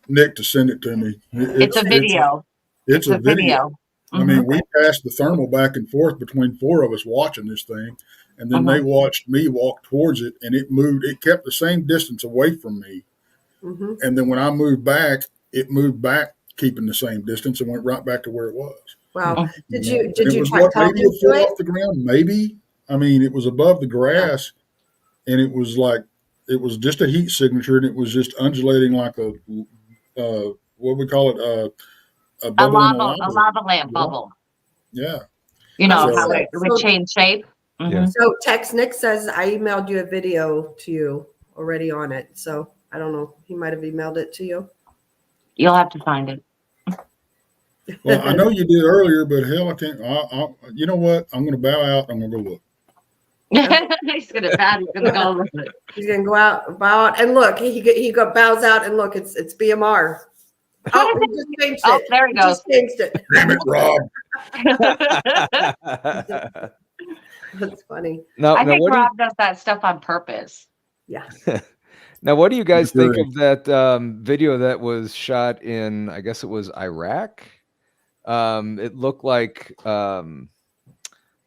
Nick to send it to me. It's a video. It's a video. Mm-hmm. I mean, we passed the thermal back and forth between four of us watching this thing, and then they watched me walk towards it, and it moved. It kept the same distance away from me, and then when I moved back, it moved back, keeping the same distance, and went right back to where it was. Wow! Did you try maybe talking it to fell it? off the ground? Maybe. I mean, it was above the grass, and it was just a heat signature, and it was just undulating like a what we call it a lava lamp bubble. Yeah. How it would change shape. Mm-hmm. Yeah. So Tex Nick says I emailed you a video to you already on it. So I don't know. He might have emailed it to you. You'll have to find it. Well, I know you did earlier, but hell, I can't. You know what? I'm going to bow out. I'm going to go look. He's going to bow. He's going to go look. He's going to bow out, and look. He bows out, and look. It's BMR. Oh, he just changed it. Oh, there he goes. Just changed it. Damn it, Rob. That's funny. I think Rob does that stuff on purpose. Yeah. Now, what do you guys think of that video that was shot in, I guess it was Iraq? It looked like, I don't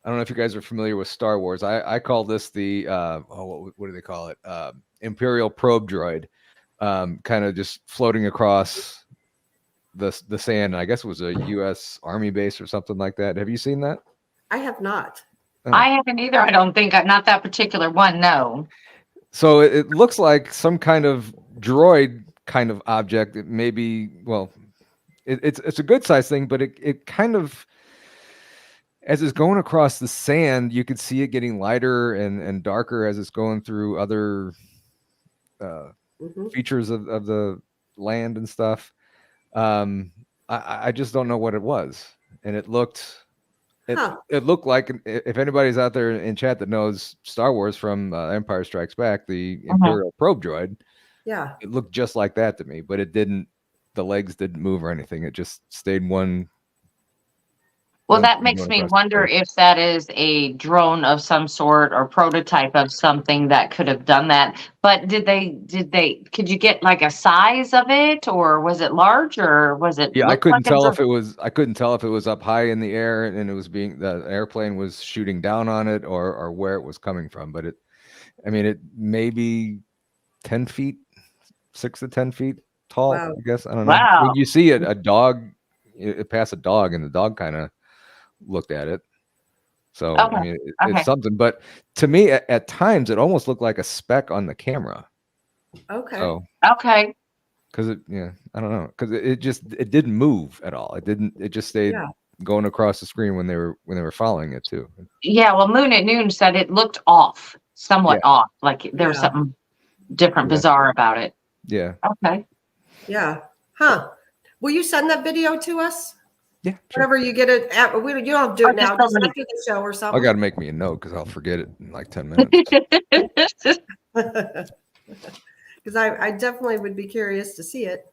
know if you guys are familiar with Star Wars. I call this the, what do they call it? Imperial probe droid, kind of just floating across the sand. I guess it was a U.S. Army base or something like that. Have you seen that? I have not. Oh. I haven't either. I don't think. Not that particular one. No. So it looks like some kind of droid kind of object. It may be, well, it's a good size thing, but it kind of, as it's going across the sand, you could see it getting lighter and darker as it's going through other features of the land and stuff. I just don't know what it was, and it looked like, if anybody's out there in chat that knows Star Wars from Empire Strikes Back, the Imperial probe droid, it looked just like that to me, but it didn't. The legs didn't move or anything. It just stayed one. Well, that makes me wonder if that is a drone of some sort or prototype of something that could have done that. But could you get like a size of it, or was it large, or was it? Yeah, I couldn't tell if it was up high in the air and it was the airplane was shooting down on it, or where it was coming from. But it may be 10 feet, 6 to 10 feet tall. Wow. I guess, I don't know. Wow. When you see a dog, it pass a dog, and the dog kind of looked at it. So Okay. I mean, Okay. it's something. But to me, at times, it almost looked like a speck on the camera. Okay. So Okay. because I don't know, because it didn't move at all. It just stayed Yeah. going across the screen when they were following it too. Yeah. Well, Moon at Noon said it looked off, somewhat off, like there was Yeah. something different, Yeah. bizarre about it. Yeah. Okay. Yeah. Huh. Will you send that video to us? Yeah. Sure. Whenever you get it, you don't have to do it Or just now. the Just link. after the show or I something. got to make me a note because I'll forget it in like 10 minutes. Because I definitely would be curious to see it.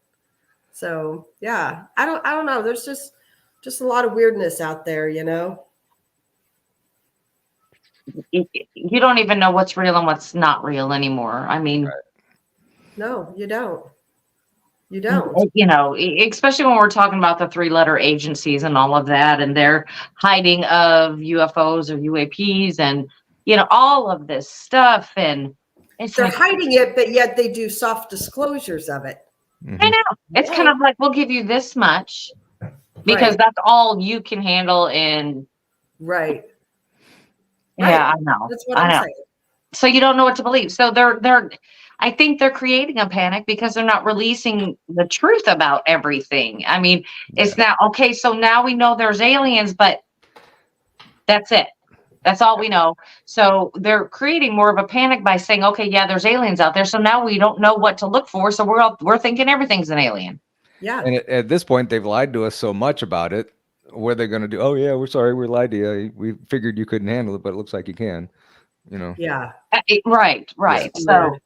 So yeah, I don't know. There's just a lot of weirdness out there, you know. You don't even know what's real and what's not real anymore. I mean, No, you don't. You don't. you know, especially when we're talking about the 3-letter agencies and all of that, and their hiding of UFOs or UAPs and, you know, all of this stuff. And it's They're like, hiding it, but yet they do soft disclosures of it. I know. It's kind of like, we'll give you this much because Right. that's all you can handle. And Right. yeah, I know. That's what I I'm know. saying. So you don't know what to believe. So I think they're creating a panic because they're not releasing the truth about everything. I mean, it's now, okay, so now we know there's aliens, but that's it. That's all we know. So they're creating more of a panic by saying, okay, yeah, there's aliens out there. So now we don't know what to look for. So we're thinking everything's an alien. Yeah. And at this point, they've lied to us so much about it. What are they going to do? Oh yeah, we're sorry, we lied to you. We figured you couldn't handle it, but it looks like you can. You know. Yeah. Right. Yeah. So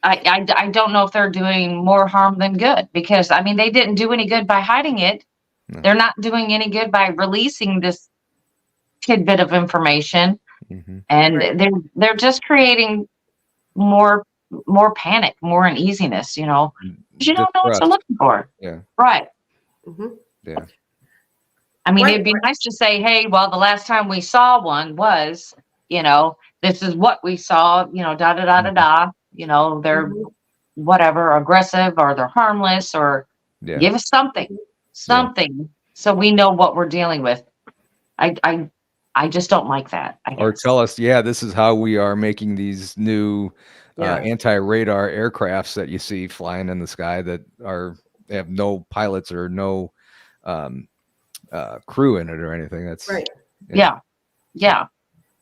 I don't know if they're doing more harm than good, because I mean, they didn't do any good by hiding it. No. They're not doing any good by releasing this tidbit of information. Mhm. And they're just creating more panic, more uneasiness, you know, because you don't know what Distrust. you're looking for. Yeah. Right. Mhm. Yeah. I mean, Right. it'd be nice to say, hey, well, the last time we saw one was, you know, this is what we saw, you know, da da da da da. You know, they're Mhm. whatever, aggressive, or they're harmless, or Yeah. give us something, so we know what we're dealing with. I just don't like that. I Or guess. tell us, yeah, this is how we are making these new Yeah. anti-radar aircrafts that you see flying in the sky that have no pilots or no crew in it or anything. That's Right. Yeah.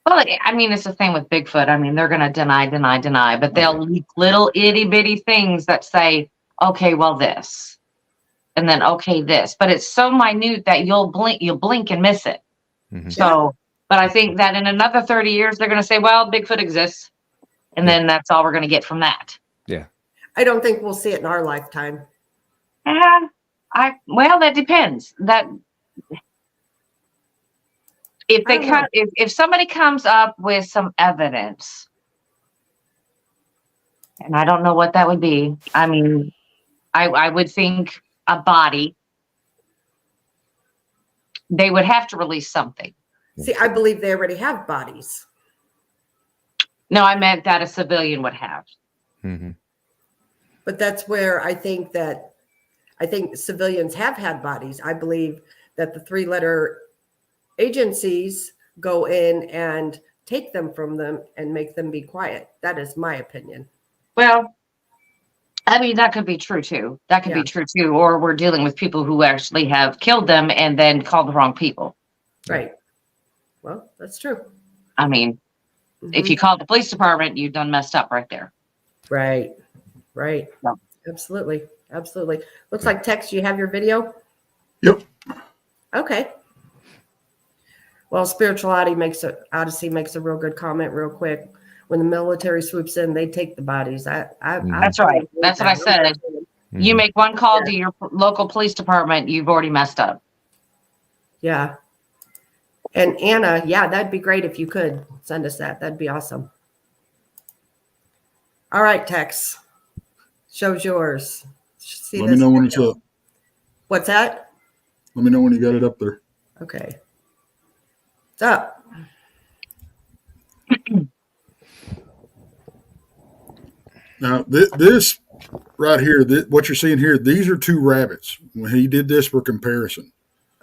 Well, I mean, it's the same with Bigfoot. I mean, they're going to deny, but they'll leak little itty bitty things that say, okay, well, this, and then, okay, this, but it's so minute that you'll blink and miss it. Mhm. So, but I think that in another 30 years, they're going to say, well, Bigfoot exists. And then that's all we're going to get from that. Yeah. I don't think we'll see it in our lifetime. Well, that depends. That if somebody comes up with some evidence, and I don't know what that would be. I mean, I would think a body. They would have to release something. See, I believe they already have bodies. No, I meant that a civilian would have. Mm-hmm. But that's where I think civilians have had bodies. I believe that the 3-letter agencies go in and take them from them and make them be quiet. That is my opinion. Well, I mean, that could be true too. That could be true too. Or we're dealing with people who actually have killed them and then called the wrong people. Right. Well, that's true. I mean, if you called the police department, you've done messed up right there. Right. Yeah. Absolutely. Looks like Tex, you have your video? Yep. Okay. Well, Spirituality Odyssey makes a real good comment real quick. When the military swoops in, they take the bodies. That's right. That's what I said. Mm-hmm. You make one call to your local police department, you've already messed up. Yeah. And Anna, yeah, that'd be great if you could send us that. That'd be awesome. All right, Tex. Show's yours. See Let me know when it's up. What's that? Let me know when you got it up there. Okay. It's up. Now, this right here, what you're seeing here, these are 2 rabbits. When he did this for comparison,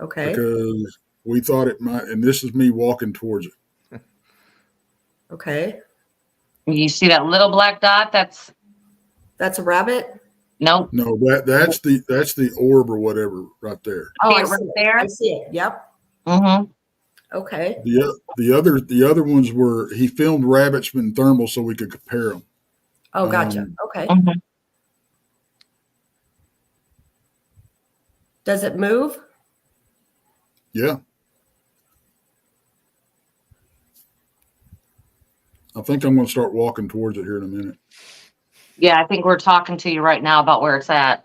Okay. because we thought it might, and this is me walking towards it. Okay. You see that little black dot? That's a rabbit. nope. No, that's the orb or whatever right there. Oh, See I it see right it. there? I see it. Yep. Mm-hmm. Okay. The other ones were he filmed rabbits in thermal so we could compare them. Oh, gotcha. Okay. Mm-hmm. Does it move? Yeah. I think I'm going to start walking towards it here in a minute. Yeah, I think we're talking to you right now about where it's at.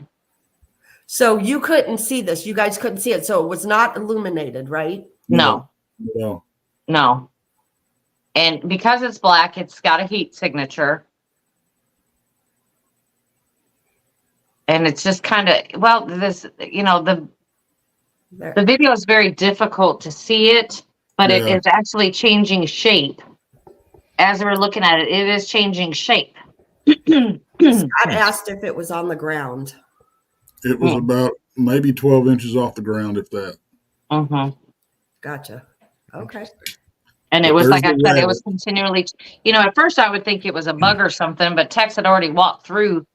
So you couldn't see this. You guys couldn't see it. So it was not illuminated, right? No. No. No. And because it's black, it's got a heat signature. And it's just kind of, well, this, you know, the video is very difficult to see it, but it is actually changing shape. As we're looking at it, it is changing shape. Scott asked if it was on the ground. It was about maybe 12 inches off the ground, if that. Mm-hmm. Gotcha. Okay. And it was, like I said, it was continually, you know, at first I would think it was a bug or something, but Tex had already walked through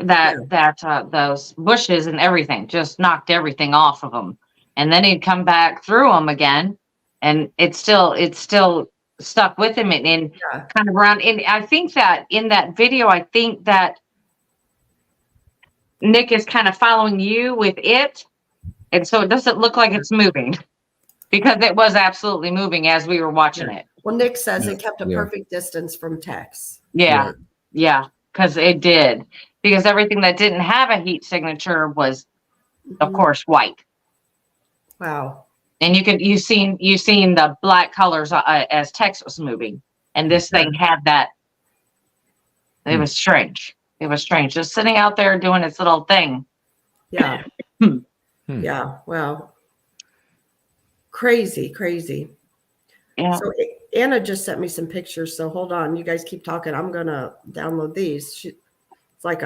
those bushes and everything, just knocked everything off of them. And then he'd come back through them again, and it's still stuck with him and kind of around. And I think that in that video, I think that Nick is kind of following you with it. And so it doesn't look like it's moving, because it was absolutely moving as we were watching it. Well, Nick says it kept a perfect distance from Tex. Yeah. Right. Yeah. Because it did. Because everything that didn't have a heat signature was, of course, white. Wow. And you seen the black colors as Tex was moving, and this thing had that. It was strange. It was strange, just sitting out there doing its little thing. Yeah. Yeah. Wow. Crazy. Yeah. So Anna just sent me some pictures. So hold on. You guys keep talking. I'm going to download these. It's like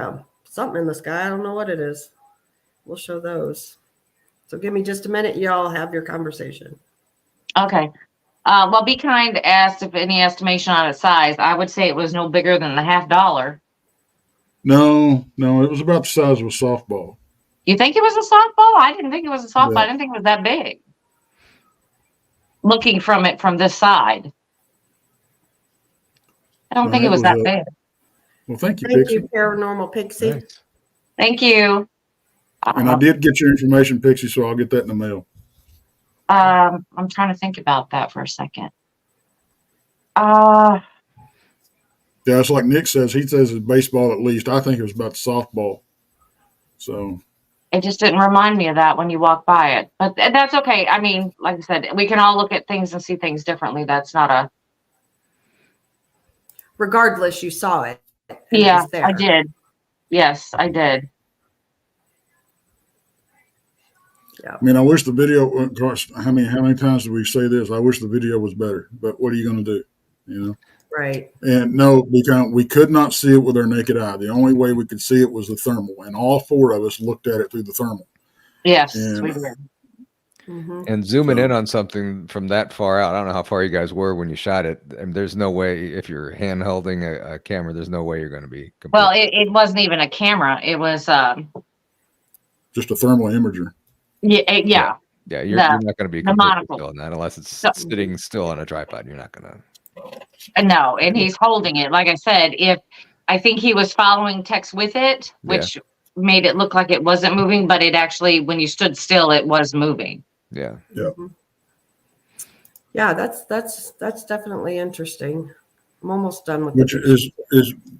something in the sky. I don't know what it is. We'll show those. So give me just a minute. Y'all have your conversation. Okay. Well, Be Kind asked if any estimation on its size. I would say it was no bigger than the $50. No, it was about the size of a softball. You think it was a softball? I didn't think it was a softball. Yeah. I didn't think it was that big. Looking from it from this side, I don't think it was that big. Well, thank you, Thank Pixie. you, Paranormal Pixie. Nice. Thank you. And I did get your information, Pixie, so I'll get that in the mail. I'm trying to think about that for a second. Yeah, it's like Nick says. He says it's baseball at least. I think it was about softball. So it just didn't remind me of that when you walk by it, but that's okay. I mean, like I said, we can all look at things and see things differently. That's not a. Regardless, you saw it. Yeah, I did. Yes, I did. Yeah. I mean, I wish the video. Of course, how many times do we say this? I wish the video was better. But what are you going to do? You know. Right. And no, we could not see it with our naked eye. The only way we could see it was the thermal, and all four of us looked at it through the thermal. Yes, And, we did. Mm-hmm. And zooming in on something from that far out, I don't know how far you guys were when you shot it. I mean, there's no way, if you're hand holding a camera, there's no way you're going to be. Well, it wasn't even a camera. It was just a thermal imager. Yeah. Yeah, you're not going to be completely monocle. still in that unless it's sitting still on a tripod. You're not going to. No, and he's holding it. Like I said, I think he was following Tex with it, which made it look like it wasn't moving, but it actually, when you stood still, it was moving. Yeah. Yeah. Yeah, that's definitely interesting. I'm almost done with Which is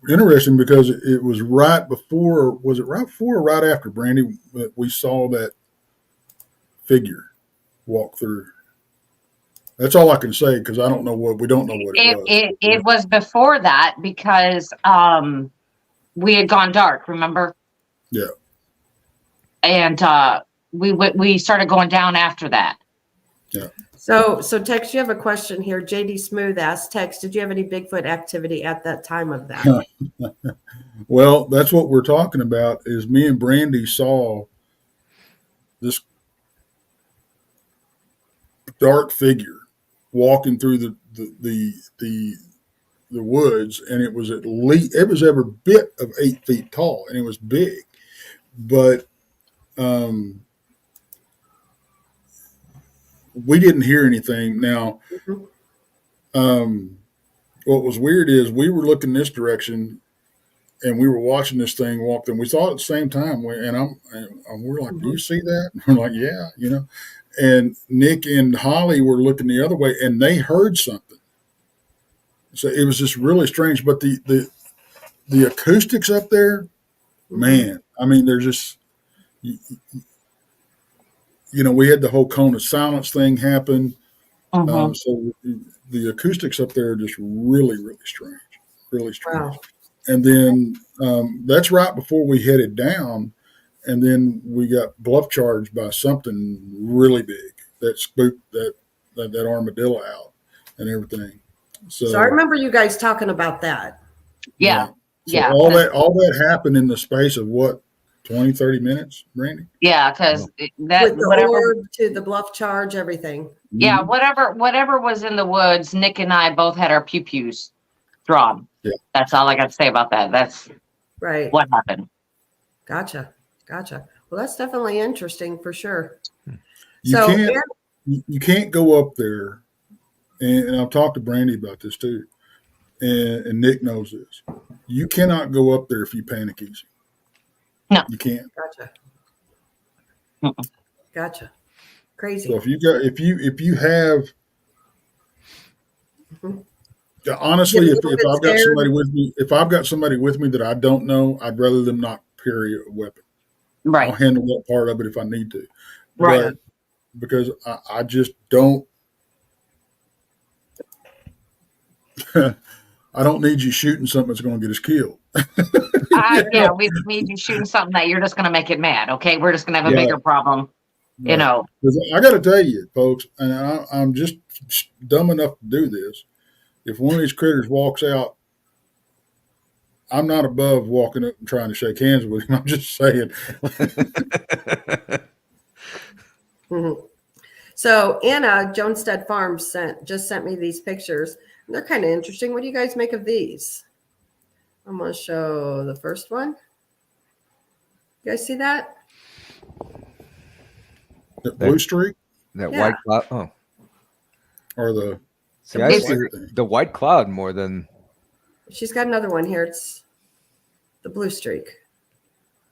interesting because it was right before. Was it right before or right after, Brandy, that we saw that figure walk through? That's all I can say because we don't know what it was. It was before that because we had gone dark, remember? Yeah. And we started going down after that. Yeah. So Tex, you have a question here. JD Smooth asked, Tex, did you have any Bigfoot activity at that time of that? Well, that's what we're talking about. Is me and Brandy saw this dark figure walking through the the woods, and it was at least it was every bit of 8 feet tall, and it was big, but we didn't hear anything. Now, what was weird is we were looking this direction, and we were watching this thing walk, and we saw it at the same time. And we're like, "Do you see that?" And we're like, "Yeah," And Nick and Holly were looking the other way, and they heard something. So it was just really strange. But the acoustics up there, man, I mean, they're just, we had the whole cone of silence thing happen. So the acoustics up there are just really, really strange, really strange. Wow. And then that's right before we headed down. And then we got bluff charged by something really big that spooked that armadillo out and everything. So I remember you guys talking about that. Yeah. So all that happened in the space of what, 20, 30 minutes, Randy? Yeah, because With the orb to the bluff charge, everything. Yeah, whatever was in the woods, Nick and I both had our pew-pews drawn. Yeah. That's all I got to say about that. That's Right. what happened. Gotcha. Well, that's definitely interesting for sure. You can't go up there, and I've talked to Brandy about this too, and Nick knows this. You cannot go up there if you panic easy. No, you can't. Gotcha. Crazy. So if you have, honestly, if I've got somebody with me, that I don't know, I'd rather them not carry a weapon. Right. I'll handle that part of it if I need to. Right. But because I just don't. I don't need you shooting something that's going to get us killed. We need you shooting something that you're just going to make it mad. Okay, we're just going to have a bigger problem. Right. I got to tell you, folks, and I'm just dumb enough to do this. If one of these critters walks out, I'm not above walking up and trying to shake hands with him. I'm just saying. So Anna, Jonestead Farms just sent me these pictures. They're kind of interesting. What do you guys make of these? I'm going to show the first one. You guys see that? That blue streak? That white cloud? Oh. Or the... See, I see the white cloud more than... She's got another one here. It's the blue streak.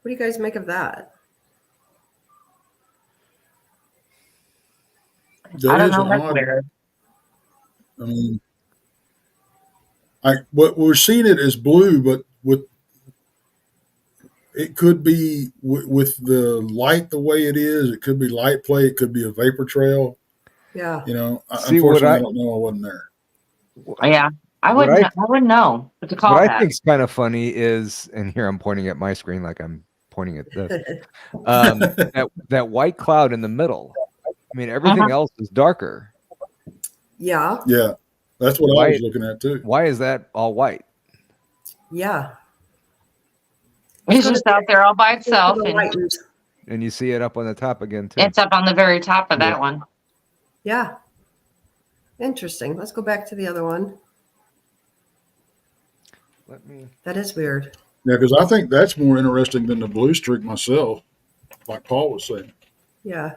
What do you guys make of that? I don't know. That's weird. I mean, what we're seeing it as blue, but with it could be with the light the way it is. It could be light play. It could be a vapor trail. Yeah. Unfortunately, I don't know. I wasn't there. Yeah. I wouldn't know what to call that. What I think is kind of funny is, and here I'm pointing at my screen like I'm pointing at this, that white cloud in the middle. I mean, everything else is darker. Yeah. Yeah. That's what I was looking at too. Why is that all white? Yeah. It's just out there all by itself. And you see it up on the top again too. It's up on the very top of that one. Yeah. Interesting. Let's go back to the other one. That is weird. Yeah, because I think that's more interesting than the blue streak myself, like Paul was saying. Yeah.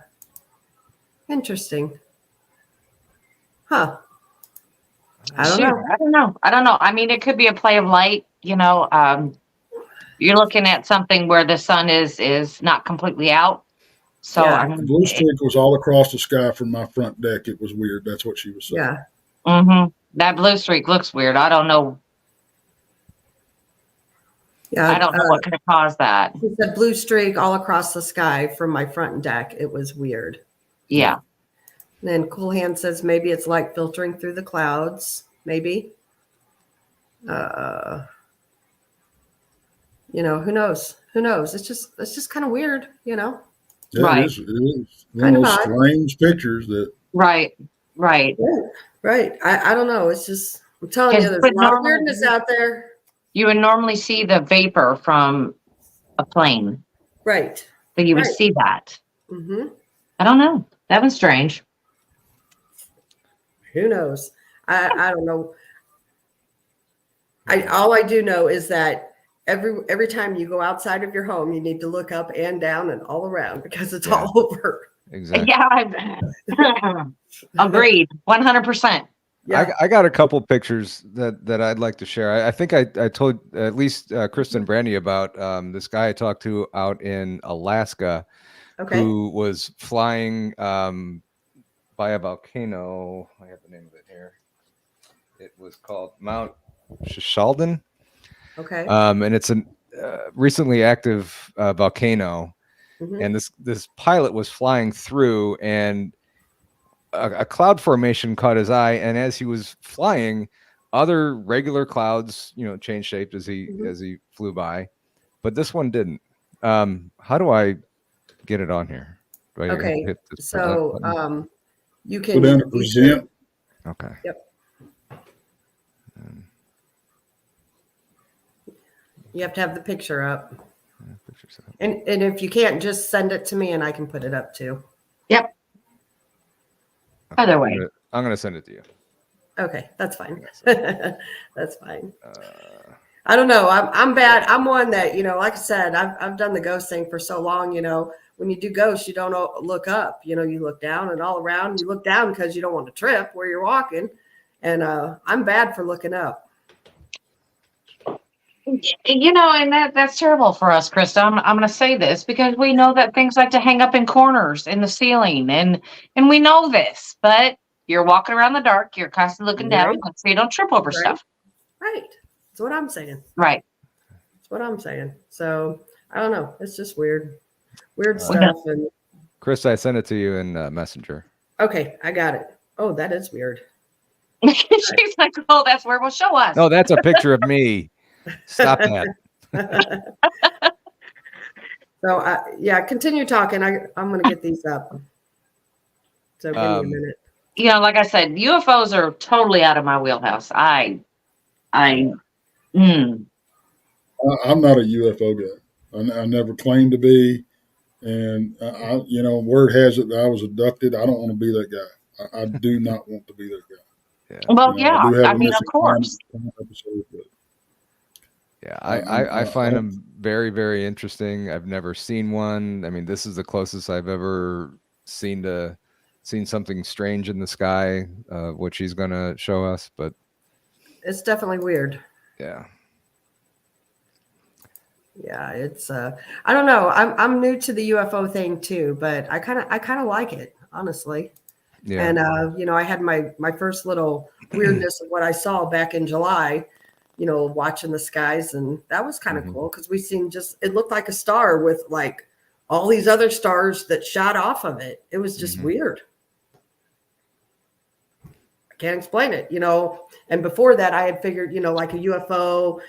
Interesting. Huh. I don't know. I mean, it could be a play of light. You're looking at something where the sun is not completely out. So the blue streak was all across the sky from my front deck. It was weird. That's what she was saying. Yeah. Mm-hmm. That blue streak looks weird. I don't know. Yeah. I don't know what could have caused that. She said blue streak all across the sky from my front deck. It was weird. Yeah. And then Cool Hand says maybe it's light filtering through the clouds. Maybe. Who knows? Who knows? It's just kind of weird, Yeah, right. It is one of those strange pictures that. Right. Right. I don't know. It's just, I'm telling you, there's a lot of weirdness out there. You would normally see the vapor from a plane. Right. But you would see that. Mm-hmm. I don't know. That was strange. Who knows? I don't know. All I do know is that every time you go outside of your home, you need to look up and down and all around because it's all over. Exactly. Yeah, agreed, 100%. Yeah. I got a couple pictures that I'd like to share. I think I told at least Kristen and Brandy about this guy I talked to out in Alaska Okay. who was flying by a volcano. I have the name of it here. It was called Mount Shishalden. Okay. And it's a recently active volcano. Mhm. And this pilot was flying through, and a cloud formation caught his eye, and as he was flying, other regular clouds, changed shape as he flew by, but this one didn't. How do I get it on here? Do I Okay. hit this So present button? you can Go down to present. Okay. Yep. You have to have the picture up. Pictures up. And if you can't, just send it to me and I can put it up too. Yep. Either way. I'm gonna send it to you. Okay, that's fine. That's fine. I don't know. I'm bad. I'm one that, like I said, I've done the ghost thing for so long. When you do ghosts, you don't look up. You look down and all around. You look down because you don't want to trip where you're walking. And I'm bad for looking up. And that's terrible for us, Krista. I'm going to say this because we know that things like to hang up in corners in the ceiling, and we know this, but you're walking around the dark, you're constantly looking down, so you don't trip over stuff. Right. That's what I'm saying. Right. That's what I'm saying. So I don't know. It's just weird stuff. And Chris, I sent it to you in Messenger. okay, I got it. Oh, that is weird. She's like, oh, that's where we'll show us. No, that's a picture of me. Stop that. So continue talking. I'm going to get these up. So give me a minute. Like I said, UFOs are totally out of my wheelhouse. I'm I'm not a UFO guy. I never claimed to be, and word has it that I was abducted. I don't want to be that guy. I do not want to be that guy. Yeah. Well, of course. Episode, but Yeah, I find them very, very interesting. I've never seen one. I mean, this is the closest I've ever seen something strange in the sky, which he's going to show us. But It's definitely weird. yeah. Yeah, it's I don't know. I'm new to the UFO thing too, but I kind of like it, honestly. Yeah. And I had my first little weirdness of what I saw back in July, watching the skies, and that was kind of cool because we seen it looked like a star with like all these other stars that shot off of it. It was just weird. I can't explain it, And before that, I had figured, like a UFO,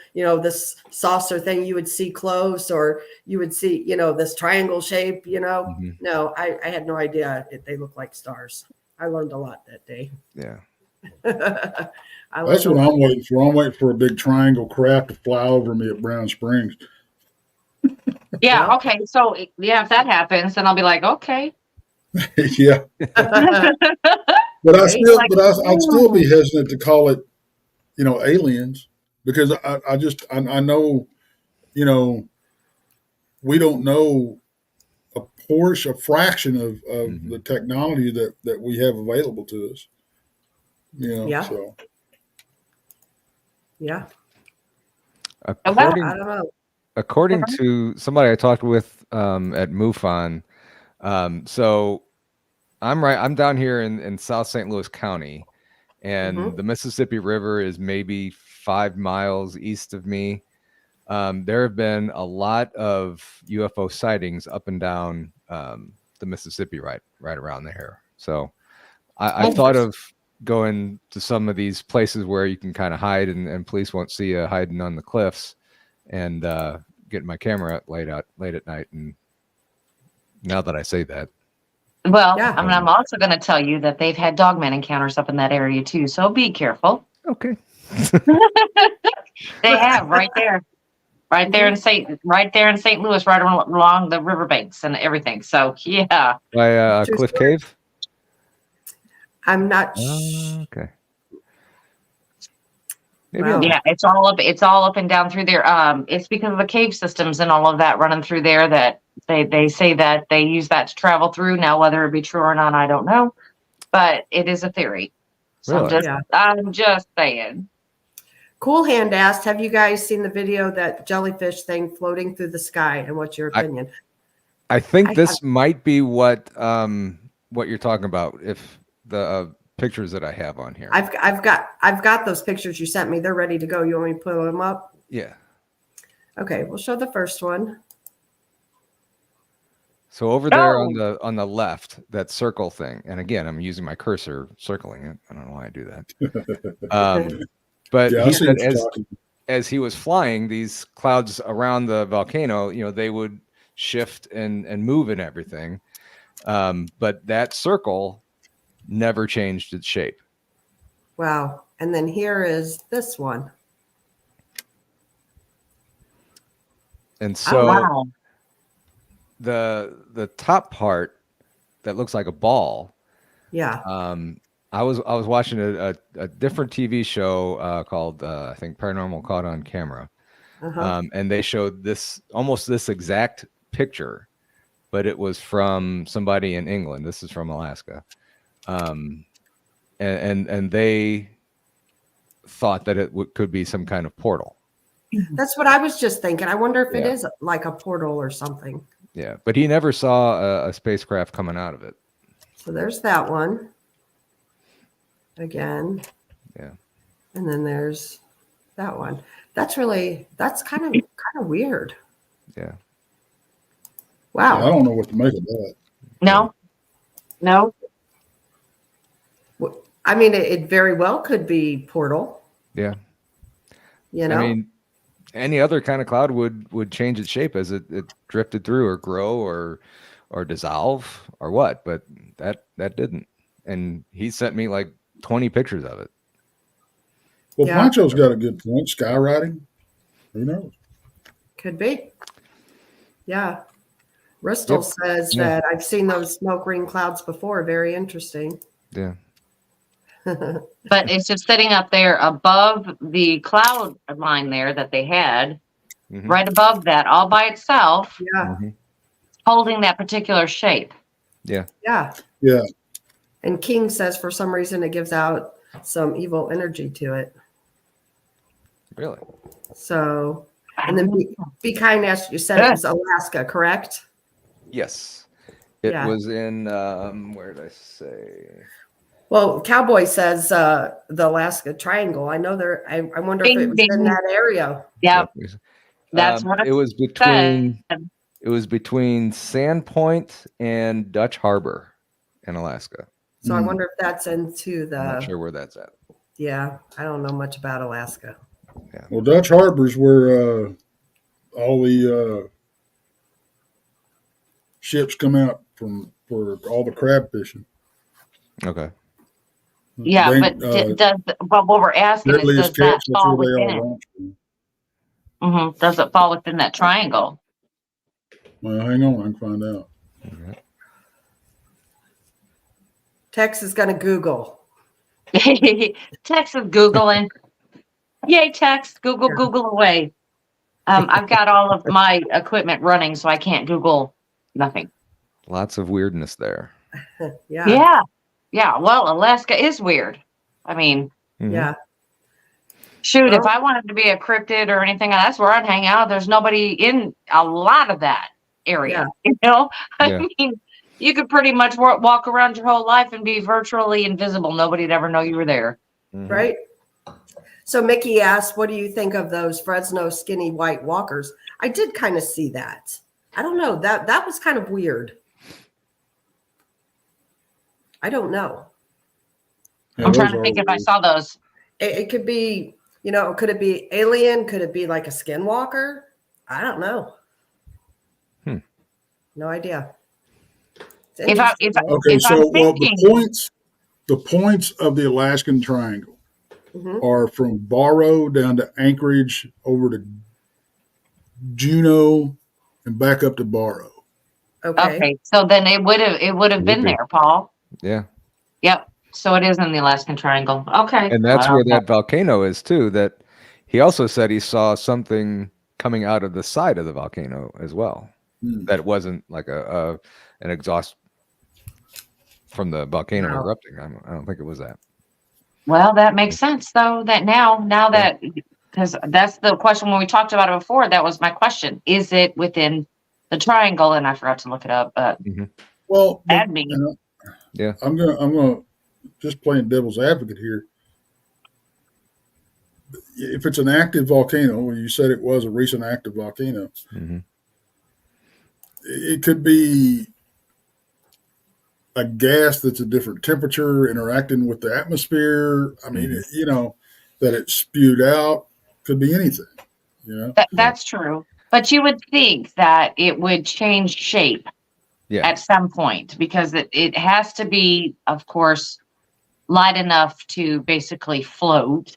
this saucer thing you would see close, or you would see, this triangle shape, No, I had no idea they look like stars. I learned a lot that day. Yeah. that's what I'm waiting for. I'm waiting for a big triangle craft to fly over me at Brown Springs. Yeah. Okay. So if that happens, then I'll be like, okay. Yeah. But I'd still be hesitant to call it, aliens, because I know, we don't know a fraction of the technology that we have available to us. Yeah. So. Yeah. I don't know. According to somebody I talked with at MUFON, so I'm down here in South St. Louis County, and the Mississippi River is maybe 5 miles east of me. There have been a lot of UFO sightings up and down the Mississippi right around there. So I thought of going to some of these places where you can kind of hide and police won't see you hiding on the cliffs, and getting my camera late at night. And now that I say that, well, yeah. I'm also going to tell you that they've had dogman encounters up in that area too. So be careful. Okay. They have right there in St. Louis, right along the riverbanks and everything. So yeah. By Cliff Cave. I'm not. Okay. Maybe Wow. Yeah, it's all up and down through there. It's because of the cave systems and all of that running through there that they say that they use that to travel through. Now, whether it be true or not, I don't know, but it is a theory. So Really? I'm just saying. Cool Hand asked, have you guys seen the video, that jellyfish thing floating through the sky, and what's your opinion? I think this might be what you're talking about. If the pictures that I have on here, I've got those pictures you sent me. They're ready to go. You want me to put them up? yeah. Okay, we'll show the first one. So over there on the left, that circle thing, and again, I'm using my cursor circling it. I don't know why I do that. But Yeah, he I see said what you're talking. as he was flying, these clouds around the volcano, they would shift and move and everything. But that circle never changed its shape. Wow. And then here is this one. And so Wow. the top part that looks like a ball. Yeah. I was watching a different TV show called I think Paranormal Caught on Camera, and they showed almost this exact picture, but it was from somebody in England. This is from Alaska, and they thought that it could be some kind of portal. That's what I was just thinking. I wonder if it Yeah. is like a portal or something. Yeah, but he never saw a spacecraft coming out of it. So there's that one. Again. Yeah. And then there's that one. That's kind of weird. Yeah. Wow. I don't know what to make of that. No. I mean, it very well could be portal. Yeah. You know? I mean, any other kind of cloud would change its shape as it drifted through or grow or dissolve or what, but that didn't. And he sent me like 20 pictures of it. Well, Yeah. Poncho's got a good point. Skywriting. Who knows? Could be. Yeah. Bristol says Yeah. that I've seen those smoke ring clouds before. Very interesting. Yeah. But it's just sitting up there above the cloud line there that they had, Mhm. right above that, all by itself, Yeah. Mhm. holding that particular shape. Yeah. Yeah. And King says for some reason it gives out some evil energy to it. Really? So, and then Be Kind asked, you said it was Alaska, correct? Yes. It Yeah. was in where did I say? Well, Cowboy says the Alaska Triangle. I know there. I wonder if it was in that area. Yep. That's what it was between. It was between Sandpoint and Dutch Harbor in Alaska. So I wonder if that's into I'm not the. sure where that's at. Yeah, I don't know much about Alaska. Well, Dutch Harbor's where all the ships come out for all the crab fishing. Okay. Yeah, but what we're asking is, Deadliest does that catch, that's fall where they within all it? launch from. Does it fall within that triangle? Well, hang on, I can find out. Okay. Tex is going to Google. Tex is Googling. Yay, Tex. Google away. I've got all of my equipment running, so I can't Google nothing. Lots of weirdness there. Yeah. Yeah. Well, Alaska is weird. I mean, Yeah. shoot, Well, if I wanted to be a cryptid or anything, that's where I'd hang out. There's nobody in a lot of that area. You know, Yeah. I mean, you could pretty much walk around your whole life and be virtually invisible. Nobody'd ever know you were there. Mhm. Right. So Mickey asked, what do you think of those Fresno skinny white walkers? I did kind of see that. I don't know. That was kind of weird. I don't know. Yeah, I'm those trying to are think if I weird. saw those. It could be, could it be alien? Could it be like a skinwalker? I don't know. No idea. It's If I- interesting. Okay, If so I'm thinking- the points of the Alaskan Triangle Mhm. are from Barrow down to Anchorage, over to Juneau, and back up to Barrow. Okay, so then it would have been be. there, Paul. Yeah. Yep. So it is in the Alaskan Triangle. Okay. And that's Wow. where that volcano is too. That he also said he saw something coming out of the side of the volcano as well. That wasn't like an exhaust from the volcano erupting. I don't think it was that. Well, that makes sense though. That now that, because that's the question when we talked about it before. That was my question. Is it within the triangle? And I forgot to look it up. But Well, add me. Yeah, I'm gonna just playing devil's advocate here. If it's an active volcano, and you said it was a recent active volcano, it could be a gas that's a different temperature interacting with the atmosphere. I mean, that it spewed out could be anything. That's true. But you would think that it would change shape at some point, because it has to be, of course, light enough to basically float.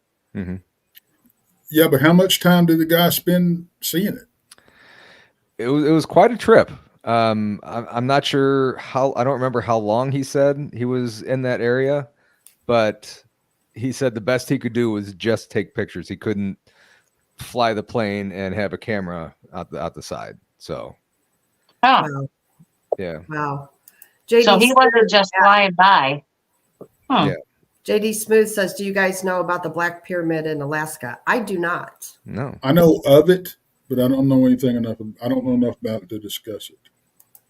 Yeah, but how much time did the guy spend seeing it? It was quite a trip. I'm not sure I don't remember how long he said he was in that area, but he said the best he could do was just take pictures. He couldn't fly the plane and have a camera out the side. So, Wow. Yeah. Wow. So he wasn't just flying by. Yeah. JD Smooth says, do you guys know about the Black Pyramid in Alaska? I do not. No. I know of it, but I don't know anything enough. I don't know enough about it to discuss it.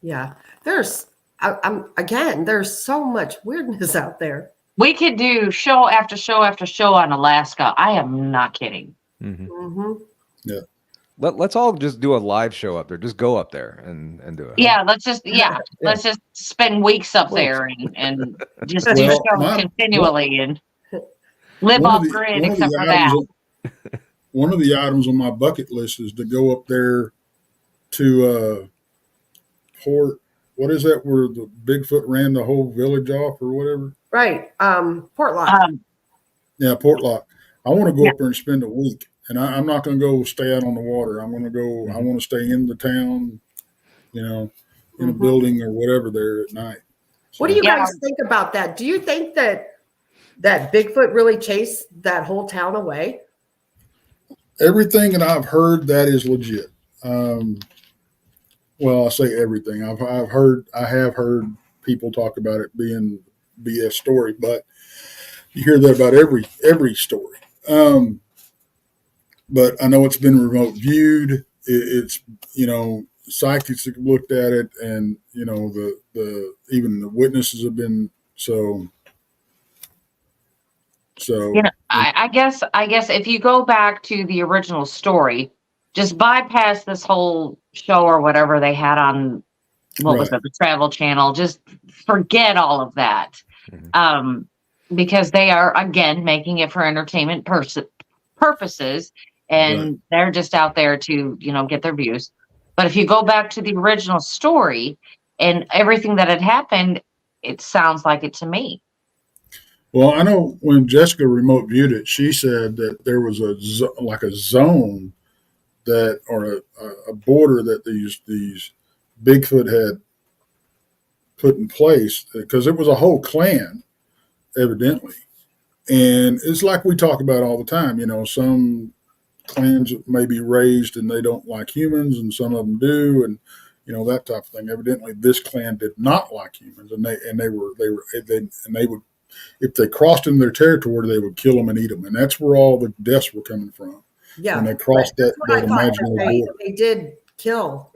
Yeah. There's so much weirdness out there. We could do show after show after show on Alaska. I am not kidding. Yeah. Let's all just do a live show up there. Just go up there and do it. Yeah, let's just spend weeks up there and just do shows continually and live off grid except for that. One of the items on my bucket list is to go up there to Port. What is that? Where the Bigfoot ran the whole village off or whatever? Right. Portlock. Yeah, Portlock. I want to go up there and spend a week. And I'm not going to go stay out on the water. I'm going to go. I want to stay in the town, in a building or whatever there at night. So, what do you guys think about that? Do you think that Bigfoot really chased that whole town away? Everything that I've heard, that is legit. Well, I say everything. I have heard people talk about it being BS story, but you hear that about every story. But I know it's been remote viewed. It's psychics have looked at it, and the even the witnesses have been so. I guess if you go back to the original story, just bypass this whole show or whatever they had on was it, the Travel Channel. Just forget all of that, because they are again making it for entertainment purposes. And they're just out there to, get their views. But if you go back to the original story and everything that had happened, it sounds like it to me. Well, I know when Jessica remote viewed it, she said that there was a zone that, or a border that these Bigfoot had put in place, because it was a whole clan, evidently. And it's like we talk about all the time, some clans may be raised and they don't like humans, and some of them do, and that type of thing. Evidently, this clan did not like humans, and they would, if they crossed into their territory, they would kill them and eat them, and that's where all the deaths were coming from. Yeah, when they crossed that imaginary border. They did kill.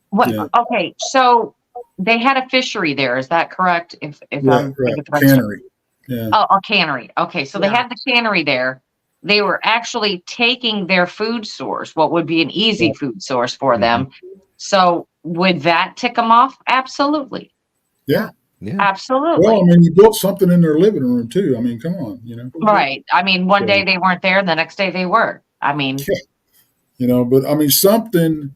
What? Yeah. Okay, so they had a fishery there. Is that correct? If I'm cannery. Yeah. Oh, a cannery. Okay, so they had the cannery there. They were actually taking their food source, what would be an easy food source for them. So would that tick them off? Absolutely. Yeah. Absolutely. Well, I mean, you built something in their living room too. I mean, come on, Right. I mean, one day they weren't there, and the next day they were. I mean, but I mean, something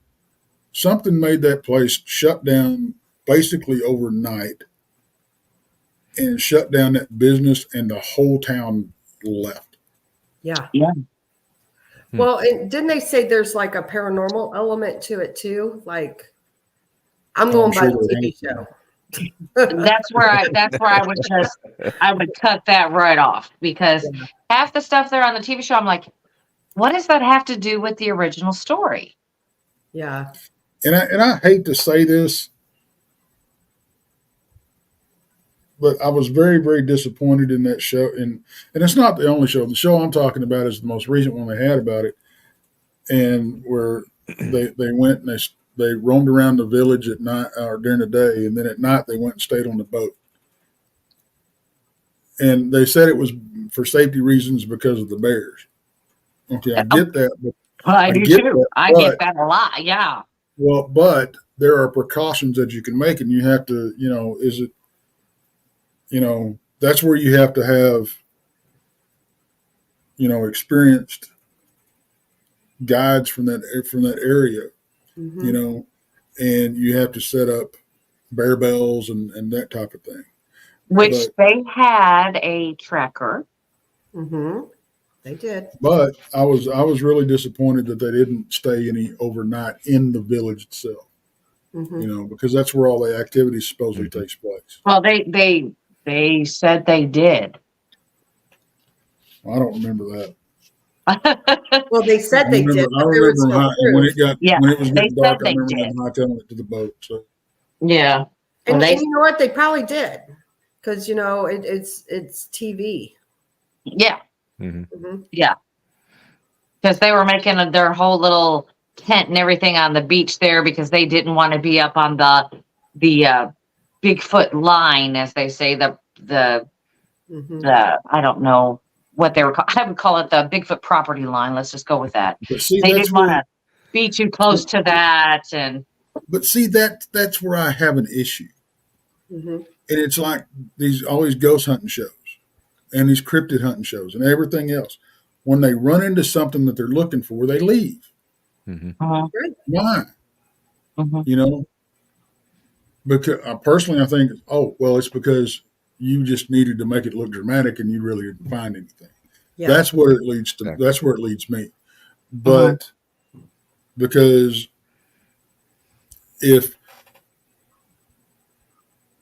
made that place shut down basically overnight, and shut down that business, and the whole town left. Yeah. Hmm. Well, and didn't they say there's like a paranormal element to it too? Like, I'm going by the TV show. That's where I would cut that right off, because half the stuff there on the TV show, I'm like, what does that have to do with the original story? Yeah. And I hate to say this, but I was very, very disappointed in that show. And it's not the only show. The show I'm talking about is the most recent one they had about it, and where they went and they roamed around the village at night or during the day, and then at night they went and stayed on the boat. And they said it was for safety reasons because of the bears. Okay, I get that. But Well, I do get too. that, I get that a lot. Yeah. Well, but there are precautions that you can make, and you have to, that's where you have to have, experienced guides from that area, Mm-hmm. And you have to set up bear bells and that type of thing. Which But they had a tracker. Mm-hmm. They did. But I was really disappointed that they didn't stay any overnight in the village itself, Mm-hmm. because that's where all the activity supposedly takes place. Well, they said they did. I don't remember that. Well, they said they did, I but there was remember no when proof. it was they getting dark. said I they remember did. them hightailing it to the boat. So Yeah. And, Well, and you know what? They probably did, because it's TV. Yeah. Mm-hmm. Yeah. Because they were making their whole little tent and everything on the beach there because they didn't want to be up on the Bigfoot line, as they say, the Mm-hmm. I don't know what they were I would call it the Bigfoot property line. Let's just go with that. but see, They that's didn't want where. to be too close to that. And But see, that's where I have an issue, Mm-hmm. and it's like all these ghost hunting shows, and these cryptid hunting shows, and everything else. When they run into something that they're looking for, they leave. uh-huh, Why? uh-huh. Because personally, I think, it's because you just needed to make it look dramatic, and you really didn't find anything. Yeah. That's what it leads to. Exactly. That's where it leads me. But because if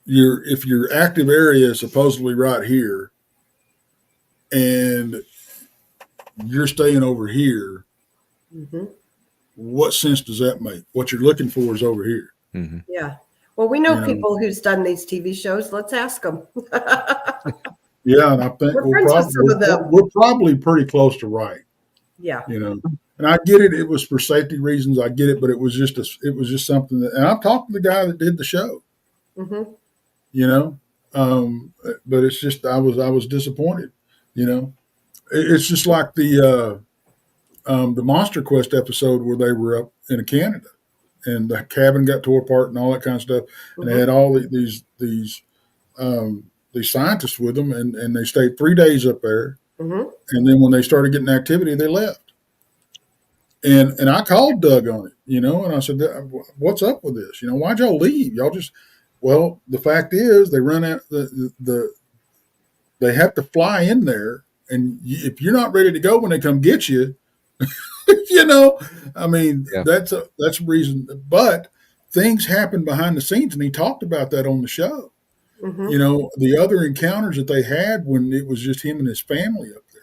your active area is supposedly right here, and you're staying over here, Mm-hmm. what sense does that make? What you're looking for is over here. Yeah. Well, we know You know. people who's done these TV shows. Let's ask them. Yeah, and I think We're friends with some of them. we're probably pretty close to right. Yeah. And I get it. It was for safety reasons. I get it, but it was just something that. And I've talked to the guy that did the show. Mm-hmm. But it's just I was disappointed. It's just like the Monster Quest episode where they were up in Canada, and the cabin got tore apart and all that kind of stuff, and they had all these scientists with them, and they stayed 3 days up there, Mm-hmm. and then when they started getting activity, they left. And I called Doug on it, and I said, "What's up with this? Why'd y'all leave? Y'all just..." Well, the fact is, they run out they have to fly in there, and if you're not ready to go when they come get you, I mean, that's a reason. But things happen behind the scenes, and he talked about that on the show. Mm-hmm. The other encounters that they had when it was just him and his family up there.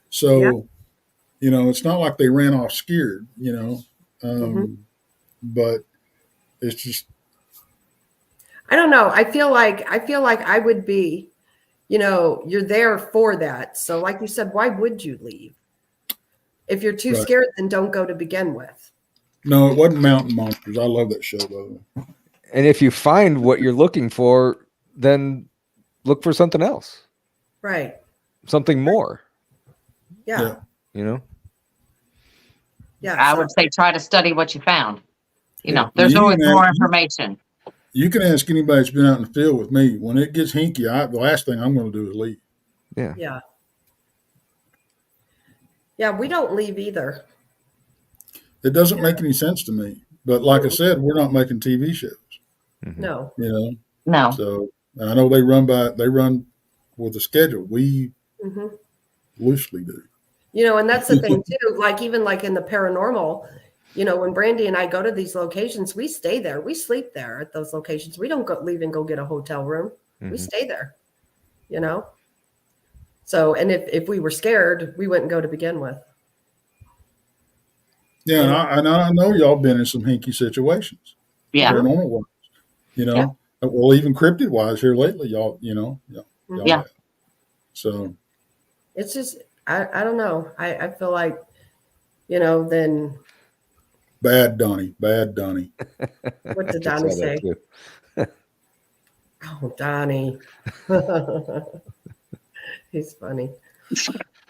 So, it's not like they ran off scared, but it's just. I don't know. I feel like I would be, you're there for that. So like you said, why would you leave? If you're too scared, then don't go to begin with. No, it wasn't Mountain Monsters. I love that show, by the way. And if you find what you're looking for, then look for something else. Right. Something more. Yeah. Yeah. I would say try to study what you found. There's You always can more ask- information. You can ask anybody that's been out in the field with me. When it gets hinky, the last thing I'm going to do is leave. Yeah. Yeah. Yeah, we don't leave either. It doesn't make any sense to me. But like I said, we're not making TV shows. No. No. So I know they run with a schedule. We loosely do. And that's the thing too. Like even like in the paranormal, when Brandy and I go to these locations, we stay there. We sleep there at those locations. We don't leave and go get a hotel room. We stay there. So, and if we were scared, we wouldn't go to begin with. Yeah, and I know y'all been in some hinky situations, Yeah. paranormal wise. You know, well, even cryptid wise here lately, y'all Yeah. have. So It's just I don't know. I feel like, then bad Donnie. what I did just Donnie saw that say? too. Oh, Donnie. He's funny.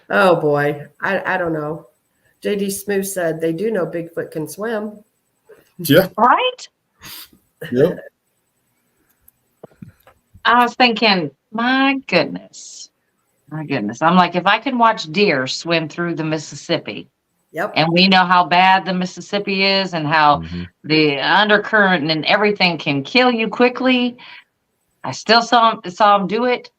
Oh boy. I don't know. JD Smooth said they do know Bigfoot can swim. Yeah. Right? Yep. I was thinking, my goodness. I'm like, if I can watch deer swim through the Mississippi, Yep. and we know how bad the Mississippi is and how the undercurrent and everything can kill you quickly. I still saw them do it.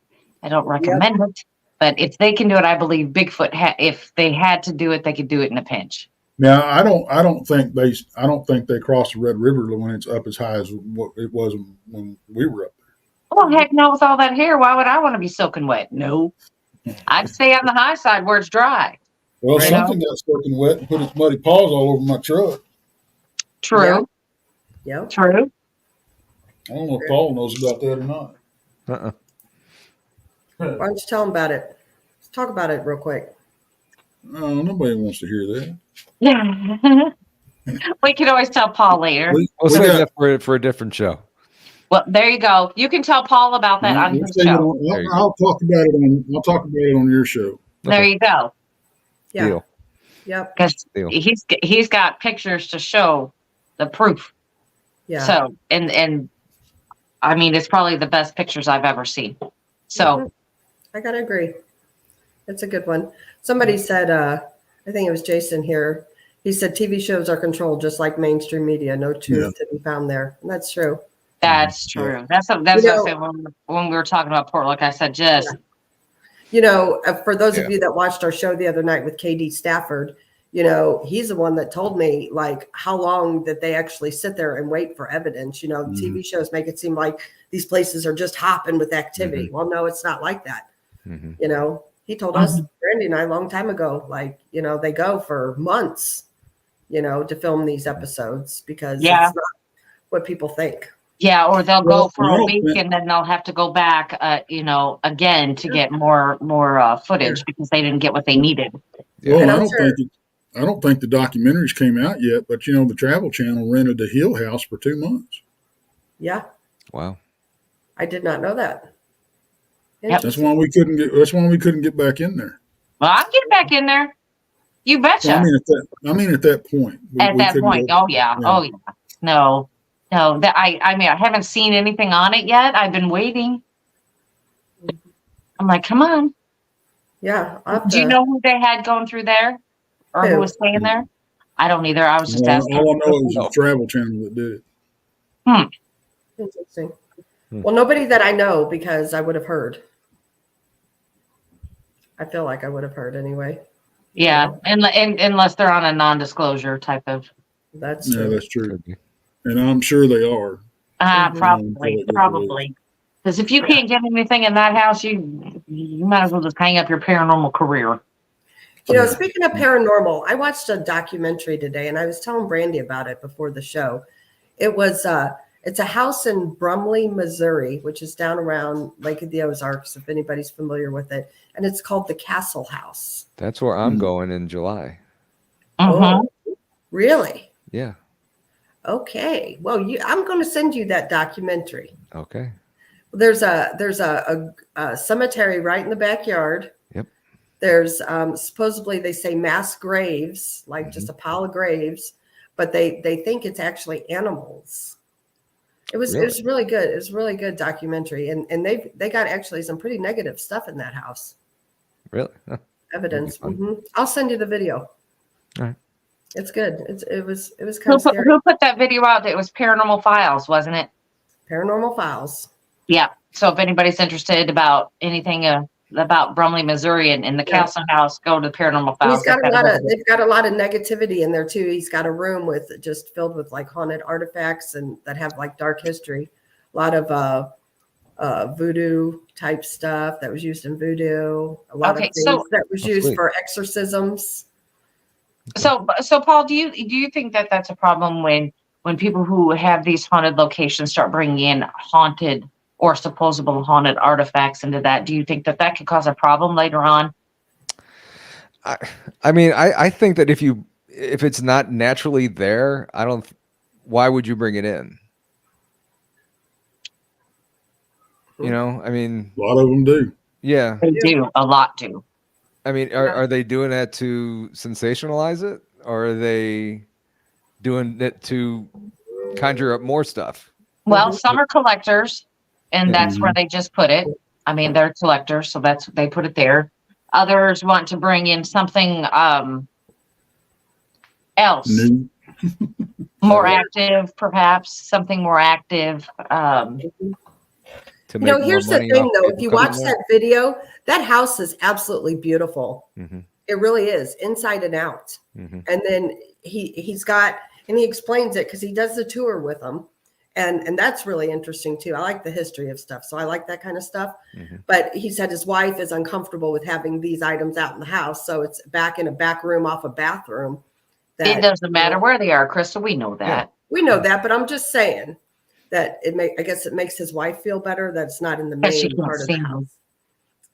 I don't recommend it. But if they can do it, I believe Bigfoot, if they had to do it, they could do it in a pinch. Now I don't think they cross the Red River when it's up as high as what it was when we were up there. Well, heck no, with all that hair, why would I want to be soaking wet? No. I'd stay on the high side where it's dry. Well, Right something got soaking wet and put its muddy paws all over my truck. True. Yeah. True. I don't know if Paul knows about that or not. Why don't you tell him about it? Let's talk about it real quick. No, nobody wants to hear that. Yeah. We can always tell Paul later. We'll save that for a different show. Well, there you go. You can tell Paul about that on his show. I'll talk about it on your show. There you go. Yeah. Deal. Yep. Because he's got pictures to show the proof. Yeah. So and I mean, it's probably the best pictures I've ever seen. So I gotta agree. It's a good one. Somebody said, I think it was Jason here. He said TV shows are controlled just like mainstream media. No truth to be found there. And that's true. That's true. That's what I said when we were talking about Porch. Like I said, just for those of you that watched our show the other night with KD Stafford, he's the one that told me like how long that they actually sit there and wait for evidence. TV shows make it seem like these places are just hopping with activity. Well, no, it's not like that. He told us, Brandy and I, a long time ago, like, they go for months, to film these episodes because it's not what people think. Yeah, or they'll go for a week and then they'll have to go back, again to get more footage because they didn't get what they needed. Well, I don't think the documentaries came out yet, but the Travel Channel rented the Hill House for 2 months. Yeah. Wow. I did not know that. Yep. That's why we couldn't get back in there. Well, I'll get back in there. You betcha. Well, I mean at that point. At that point. Oh yeah. No. I mean, I haven't seen anything on it yet. I've been waiting. I'm like, come on. Yeah. Do you know who they had going through there? Or who was staying there? I don't either. I was just asking. All I know is the Travel Channel that did it. Interesting. Well, nobody that I know because I would have heard. I feel like I would have heard anyway. Yeah, and unless they're on a non-disclosure type of. That's true. Yeah, that's true. And I'm sure they are. Probably. Because if you can't get anything in that house, you might as well just hang up your paranormal career. Speaking of paranormal, I watched a documentary today, and I was telling Brandy about it before the show. It was it's a house in Brumley, Missouri, which is down around Lake of the Ozarks, if anybody's familiar with it. And it's called the Castle House. That's where I'm going in July. Oh, really? Yeah. Okay. Well, I'm going to send you that documentary. Okay. There's a cemetery right in the backyard. Yep. There's supposedly they say mass graves, like just a pile of graves, but they think it's actually animals. It was really good. It was a really good documentary, and they got actually some pretty negative stuff in that house. Really? Huh. Evidence. I'll send you the video. All right. It's good. It was kind of scary. Who put that video out? It was Paranormal Files, wasn't it? Paranormal Files. Yeah. So if anybody's interested about anything about Brumley, Missouri, and the Castle House, go to the Paranormal Files. They've got a lot of negativity in there too. He's got a room with just filled with like haunted artifacts and that have like dark history. A lot of voodoo type stuff that was used in voodoo. A lot of things that was used for exorcisms. So Paul, do you think that that's a problem when people who have these haunted locations start bringing in haunted or supposable haunted artifacts into that? Do you think that could cause a problem later on? I mean, I think that if it's not naturally there, why would you bring it in? You know, I mean, A lot of them do. Yeah, They do. A lot do. I mean, are they doing that to sensationalize it, or are they doing it to conjure up more stuff? Well, some are collectors, and that's where they just put it. I mean, they're collectors, so they put it there. Others want to bring in something else, New. more active, perhaps something more active. To make here's more the money thing, off though. If people you coming watch there? that video, that house is absolutely beautiful. Mm-hmm. It really is, inside and out. Mm-hmm. And then he explains it because he does the tour with them. And that's really interesting too. I like the history of stuff. So I like that kind of stuff. Mm-hmm. But he said his wife is uncomfortable with having these items out in the house. So it's back in a back room off a bathroom. It doesn't matter where they are, Krista. We know that. Yeah. We know that, but I'm just saying that I guess it makes his wife feel better that it's not in the Because she main can't part of the see him. house.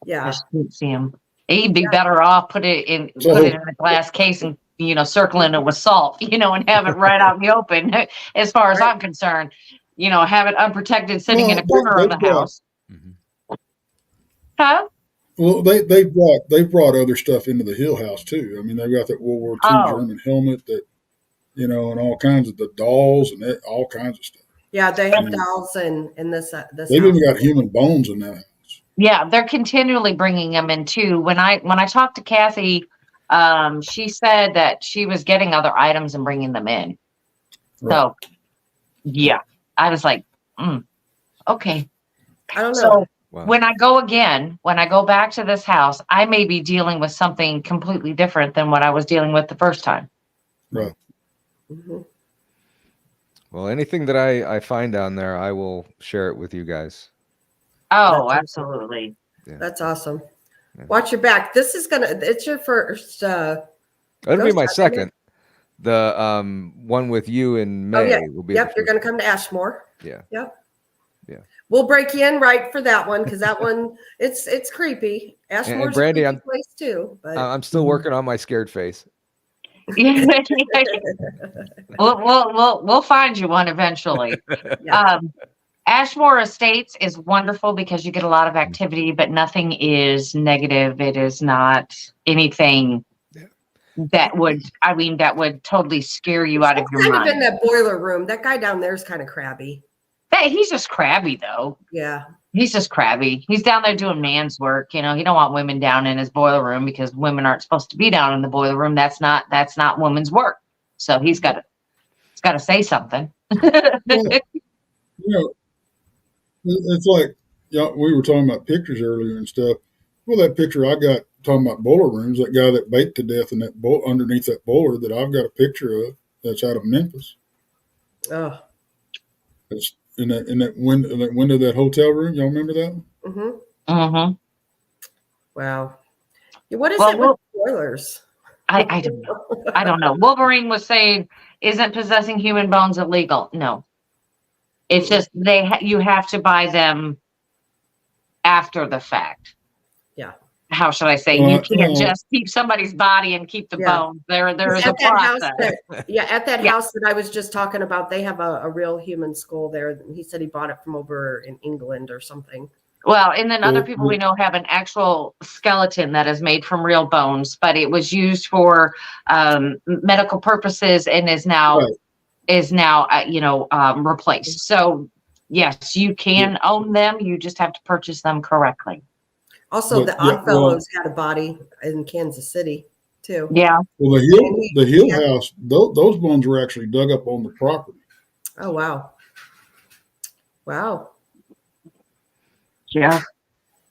Yeah. Just can't see him. He'd be better off put it in a glass case and circling it with salt, and have it right out in the open. As far as I'm concerned, have it unprotected, sitting in a corner of the house. Mm-hmm. Huh? Well, they brought other stuff into the Hill House too. I mean, they've got that World War II German helmet that, and all kinds of the dolls and all kinds of stuff. Yeah, they have dolls and this. They've even got human bones in that house. Yeah, they're continually bringing them in too. When I talked to Kathy, she said that she was getting other items and bringing them in. Right. So, yeah, I was like, okay. I don't know. So when I go back to this house, I may be dealing with something completely different than what I was dealing with the first time. Right. Mm-hmm. Well, anything that I find down there, I will share it with you guys. Oh, That's absolutely. Yeah. That's awesome. Yeah. Watch your back. It's your first. That'll be my Ghost second. The one with you in May. Oh, yeah. Will be Yep, you're going to come to Ashmore. Yeah. Yep. Yeah. We'll break you in right for that one because that one it's creepy. Ashmore's Brandy, a creepy place too. But I'm still working on my scared face. We'll find you one eventually. yeah. Ashmore Estates is wonderful because you get a lot of activity, but nothing is negative. It is not anything that would totally scare you out of your kind mind. of in that boiler room. That guy down there is kind of crabby. Hey, he's just crabby though. Yeah. He's just crabby. He's down there doing man's work. He don't want women down in his boiler room because women aren't supposed to be down in the boiler room. That's not women's work. So he's got to say something. Well, it's like we were talking about pictures earlier and stuff. Well, that picture I got talking about boiler rooms, that guy that baked to death in that underneath that boiler that I've got a picture of that's out of Memphis. Oh. It's in that window of that hotel room. Y'all remember that one? Mm-hmm. Mm-hmm. Wow. What is it with boilers? I don't know. I don't know. Wolverine was saying, "Isn't possessing human bones illegal?" No. It's just you have to buy them after the fact. Yeah. How should I say? You can't just keep somebody's body and keep the bones. There is a process. At that house that I was just talking about, they have a real human skull there. He said he bought it from over in England or something. Well, and then other people we know have an actual skeleton that is made from real bones, but it was used for medical purposes and is now replaced. So yes, you can own them. You just have to purchase them correctly. Also, the Oddfellows had a body in Kansas City too. Yeah. Well, the Hill House, those bones were actually dug up on the property. Oh wow! Wow. Yeah.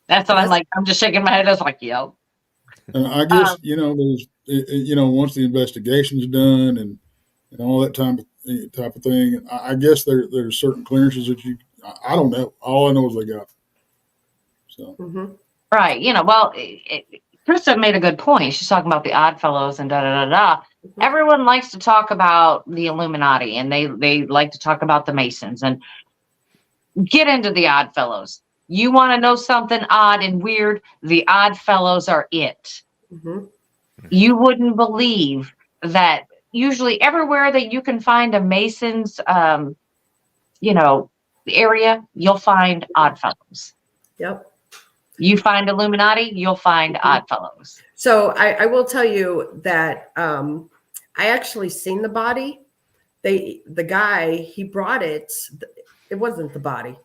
That's what I'm like. I'm just shaking my head. I was like, yep. And I guess there's once the investigation's done and all that type of thing, I guess there's certain clearances that I don't know. All I know is they got. So. Mm-hmm. Right. Well, Krista made a good point. She's talking about the Oddfellows and everyone likes to talk about the Illuminati, and they like to talk about the Masons, and get into the Odd Fellows. You want to know something odd and weird? The Odd Fellows are it. Mm-hmm. You wouldn't believe that usually everywhere that you can find a Masons, area, you'll find Odd Fellows. Yep. You find Illuminati, you'll find Odd Fellows. So I will tell you that I actually seen the body. The guy, he brought it. It wasn't the body.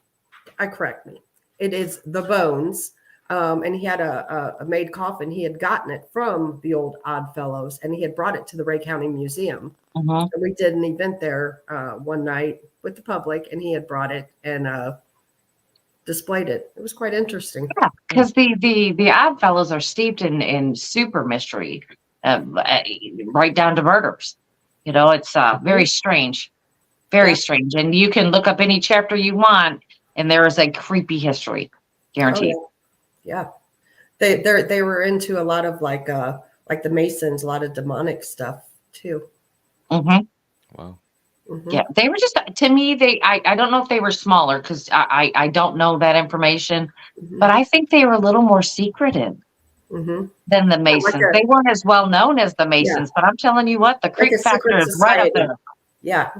I correct me. It is the bones. And he had a made coffin. He had gotten it from the old Odd Fellows, and he had brought it to the Ray County Museum. Mm-hmm. And we did an event there one night with the public, and he had brought it and displayed it. It was quite interesting. Yeah, because the Odd Fellows are steeped in super mystery, right down to murders. It's very strange, very strange. And you can look up any chapter you want, and there is a creepy history, guaranteed. Oh, yeah. They were into a lot of like the Masons, a lot of demonic stuff too. Mm-hmm. Wow. Mm-hmm. Yeah, they were just, to me, I don't know if they were smaller, because I don't know that information, but I think they were a little more secretive than the Masons. They weren't as well known as the Masons, but I'm telling you what, the creep factor is right up there. Yeah.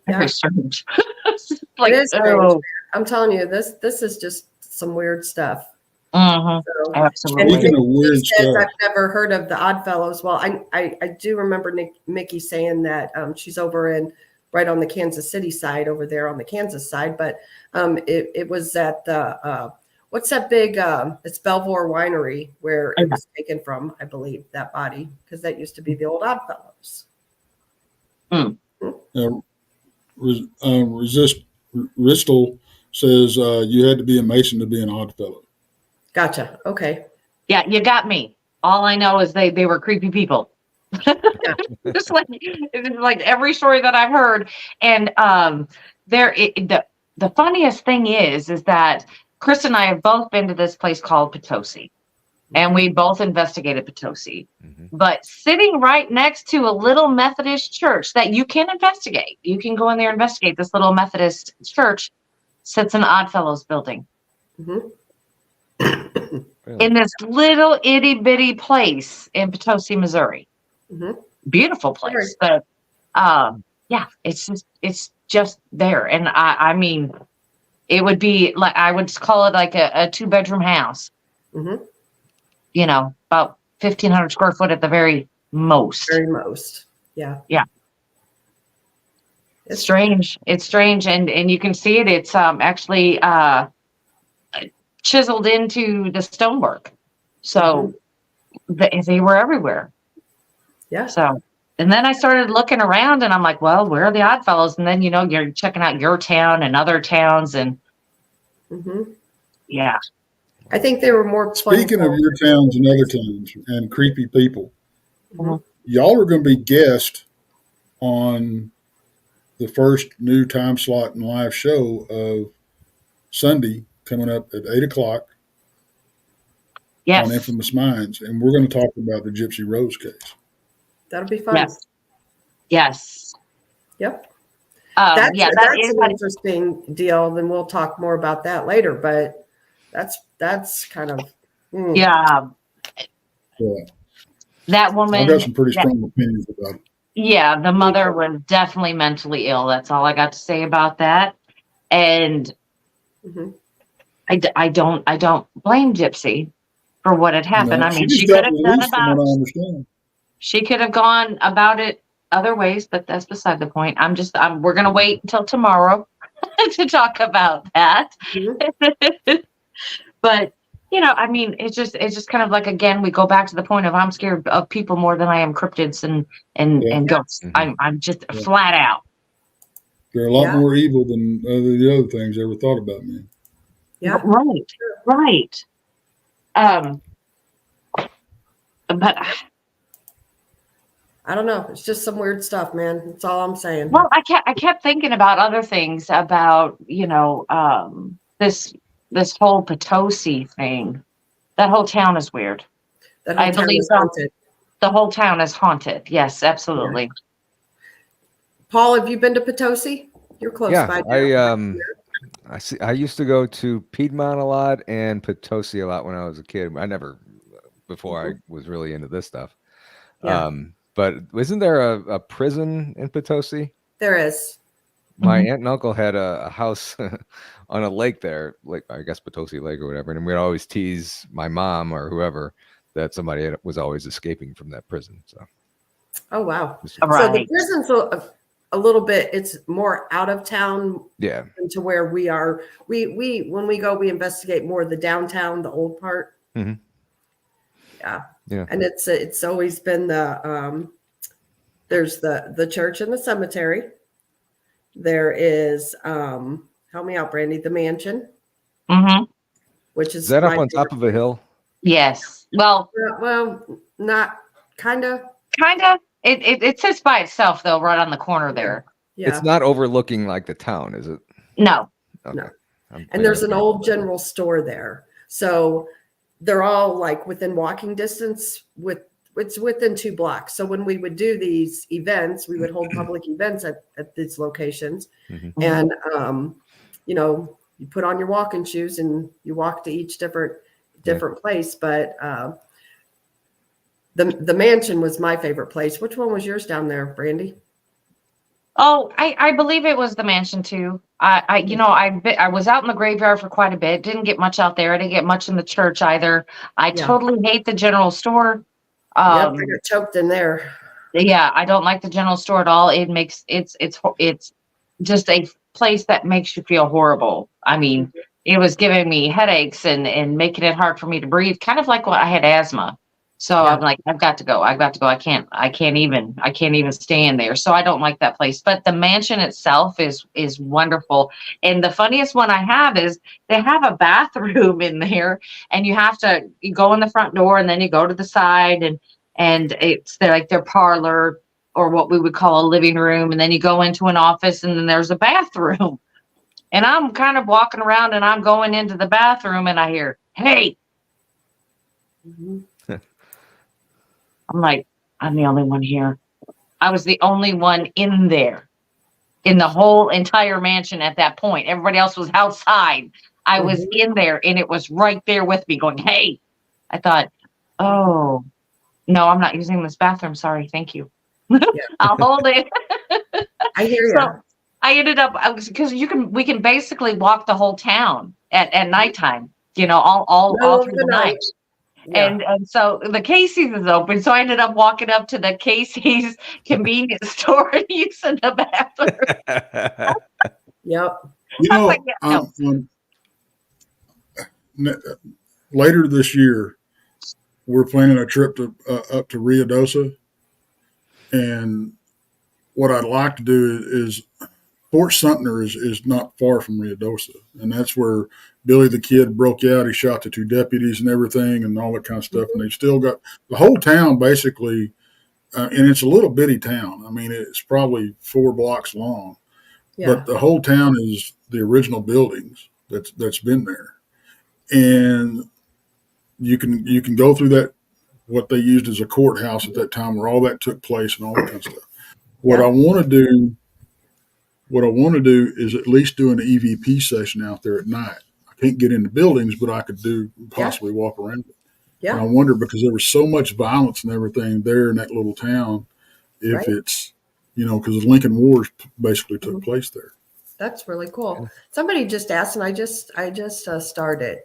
Very strange. It is strange. I'm telling you, this is just some weird stuff. Mm-hmm. So, absolutely. Speaking of weird stuff, I've never heard of the Odd Fellows. Well, I do remember Mickey saying that she's over right on the Kansas City side, over there on the Kansas side. But it was at the what's that big? It's Belvoir Winery where it was taken from, I believe, that body, because that used to be the old Odd Fellows. Ristel says you had to be a Mason to be an Odd Fellow. Gotcha. Okay. Yeah, you got me. All I know is they were creepy people. Just like every story that I've heard. And the funniest thing is that Chris and I have both been to this place called Potosi, and we both investigated Potosi. Mm-hmm. But sitting right next to a little Methodist church that you can investigate, you can go in there and investigate. This little Methodist church sits an Odd Fellows building. Mm-hmm. In this little itty bitty place in Potosi, Missouri. Mm-hmm. Beautiful place. But it's just there. And I mean, it would be like, I would call it like a 2-bedroom house. Mm-hmm. About 1,500 square foot at the very most. Very most. Yeah. Yeah. It's strange. It's strange. And you can see it. It's actually chiseled into the stonework. So they were everywhere. Yeah. So, and then I started looking around, and I'm like, well, where are the Odd Fellows? And then, you're checking out your town and other towns, and yeah. I think they were more. Speaking of your towns and other towns and creepy people, y'all are going to be guests on the first new time slot and live show of Sunday, coming up at 8:00. Yes. On Infamous Minds, and we're going to talk about the Gypsy Rose case. That'll be fun. Yes. Yep. That's an interesting deal. Then we'll talk more about that later. But that's kind of yeah. That woman. I've got some pretty strong opinions about it. Yeah, the mother was definitely mentally ill. That's all I got to say about that. And I don't blame Gypsy for what had happened. No, I mean, she could have gone about it other ways, but that's beside the point. We're going to wait until tomorrow to talk about that. But, I mean, it's just kind of like, again, we go back to the point of I'm scared of people more than I am cryptids and ghosts. I'm just flat out. They're a lot more evil than the other things I ever thought about, man. Yeah. Right. But I don't know. It's just some weird stuff, man. That's all I'm saying. Well, I kept thinking about other things about, this whole Potosi thing. That whole town is weird. That whole town is haunted. The whole town is haunted. Yes, absolutely. Paul, have you been to Potosi? You're close by. I used to go to Piedmont a lot and Potosi a lot when I was a kid. I never before I was really into this stuff. Yeah. But isn't there a prison in Potosi? There is. My aunt and uncle had a house on a lake there, like I guess Potosi Lake or whatever, and we'd always tease my mom or whoever that somebody was always escaping from that prison. So, oh wow! Right. So the prison's a little bit. It's more out of town. Yeah. To where we are. We when we go, we investigate more of the downtown, the old part. Mm-hmm. Yeah. And it's always been the there's the church and the cemetery. There is help me out, Brandy, the mansion. Mm-hmm. Which is that up on top of a hill? Yes. Well, not kind of. It sits by itself though, right on the corner there. Yeah. It's not overlooking like the town, is it? No. Okay. No. And there's an old general store there. So they're all like within walking distance it's within 2 blocks. So when we would do these events, we would hold public events at these locations. Mm-hmm. And, you put on your walking shoes and you walk to each different place. But the mansion was my favorite place. Which one was yours down there, Brandy? Oh, I believe it was the mansion too. I was out in the graveyard for quite a bit. Didn't get much out there. I didn't get much in the church either. I totally hate the general store. I got choked in there. Yeah, I don't like the general store at all. It's just a place that makes you feel horrible. I mean, it was giving me headaches and making it hard for me to breathe, kind of like when I had asthma. So I'm like, I've got to go. I can't even stay in there. So I don't like that place. But the mansion itself is wonderful. And the funniest one I have is they have a bathroom in there, and you go in the front door and then you go to the side and it's their parlor, or what we would call a living room. And then you go into an office and then there's a bathroom. And I'm kind of walking around and I'm going into the bathroom and I hear, "Hey." Mm-hmm. I'm like, I'm the only one here. I was the only one in there, in the whole entire mansion at that point. Everybody else was outside. I was in there, and it was right there with me going, "Hey." I thought, oh, no, I'm not using this bathroom. Sorry. Thank you. I'll hold it. I hear you. So I ended up, because we can basically walk the whole town at nighthime, all through the night. Yeah. And so the Casey's is open. So I ended up walking up to the Casey's convenience store and using the bathroom. Yep. Later this year, we're planning a trip up to Rio Dosa. And what I'd like to do is Fort Sumter is not far from Rio Dosa. And that's where Billy the Kid broke out. He shot the 2 deputies and everything and all that kind of stuff. And they still got the whole town basically, and it's a little bitty town. I mean, it's probably 4 blocks long, but the whole town is the original buildings that's been there. And you can go through that, what they used as a courthouse at that time, where all that took place and all that kind of stuff. What I want to do is at least do an EVP session out there at night. I can't get into buildings, but I could possibly walk around it. Yeah. And I wonder, because there was so much violence and everything there in that little town, if it's, because the Lincoln Wars basically took place there. That's really cool. Somebody just asked, and I just started.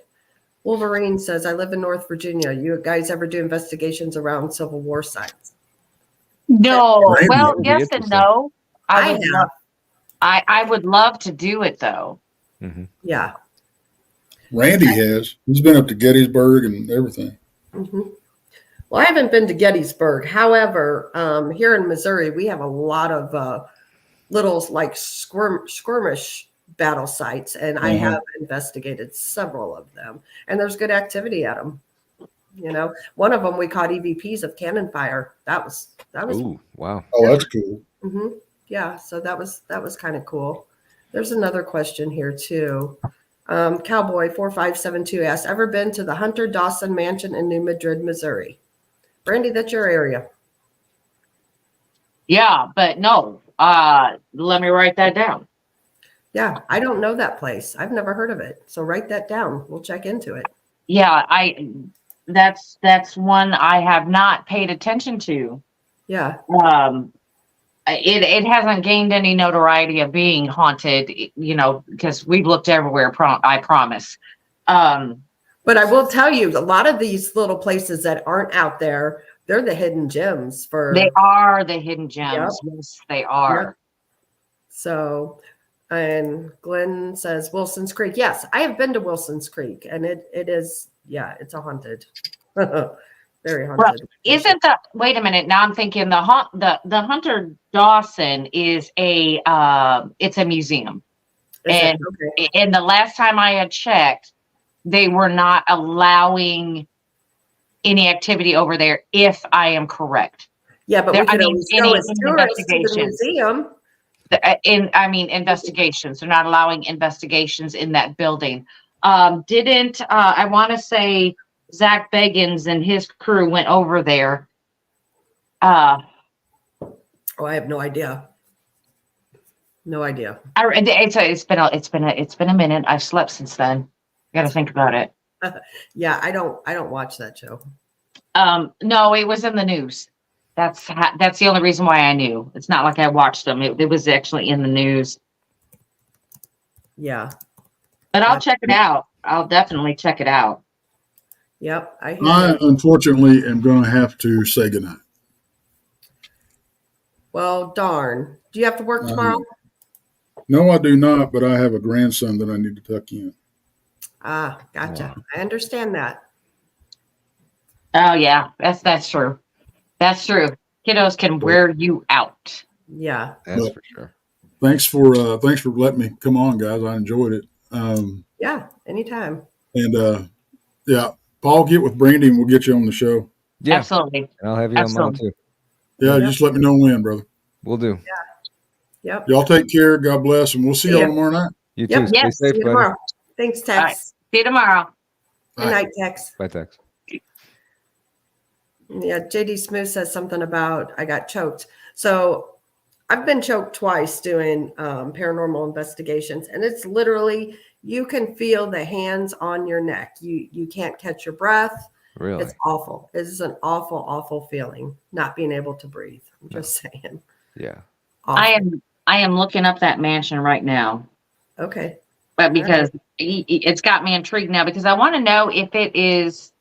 Wolverine says, "I live in North Virginia. You guys ever do investigations around Civil War sites?" No. Well, yes and no. I would love to do it though. Mm-hmm. Yeah. Randy has. He's been up to Gettysburg and everything. Mm-hmm. Well, I haven't been to Gettysburg. However, here in Missouri, we have a lot of little like skirmish battle sites, and I have investigated several of them, and there's good activity at them. One of them we caught EVPs of cannon fire. That was. Ooh, wow. Oh, that's cool. Mm-hmm. Yeah, so that was kind of cool. There's another question here too. Cowboy 4572 asks, "Ever been to the Hunter Dawson Mansion in New Madrid, Missouri?" Brandy, that's your area. Yeah, but no. Let me write that down. Yeah, I don't know that place. I've never heard of it. So write that down. We'll check into it. Yeah, that's one I have not paid attention to. Yeah. It hasn't gained any notoriety of being haunted, you know, because we've looked everywhere. I promise. But I will tell you, a lot of these little places that aren't out there, they're the hidden gems for. They are the hidden gems. Yep. Yes, they are. Yep. So, and Glenn says Wilson's Creek. Yes, I have been to Wilson's Creek, and it is, yeah, it's a haunted, very haunted. Well, isn't that? Wait a minute. Now I'm thinking the Hunter Dawson is it's a museum, and the last time I had checked, they were not allowing any activity over there, if I am correct. Yeah, but we could always go as tourists to the museum. Investigations. They're not allowing investigations in that building. Didn't I want to say Zach Beggins and his crew went over there? I have no idea. No idea. It's been a minute. I've slept since then. Got to think about it. Yeah, I don't watch that show. No, it was in the news. That's the only reason why I knew. It's not like I watched them. It was actually in the news. Yeah. But I'll check it out. I'll definitely check it out. Yep. I unfortunately am going to have to say goodnight. Well, darn. Do you have to work tomorrow? No, I do not, but I have a grandson that I need to tuck in. Ah, gotcha. Wow. I understand that. Oh yeah, that's true. That's true. Kiddos can wear you out. Yeah, that's for sure. Thanks for letting me come on, guys. I enjoyed it. Yeah, anytime. And yeah, Paul, get with Brandy and we'll get you on the show. Yeah, absolutely. And I'll have you on mine too. Yeah, just let me know when, brother. We'll do. Yeah. Yep. Y'all take care. God bless, and we'll see y'all tomorrow night. You too. Stay safe, see you tomorrow. Thanks, Tex. Right. See you tomorrow. Good night, Tex. Bye, Tex. Yeah, JD Smooth says something about I got choked. So I've been choked twice doing paranormal investigations, and it's literally you can feel the hands on your neck. You can't catch your breath. Really? It's awful. It is an awful, awful feeling not being able to breathe. I'm just saying. Yeah. Awful. I am looking up that mansion right now. Okay. But because it's got me intrigued now, because I want to know if it is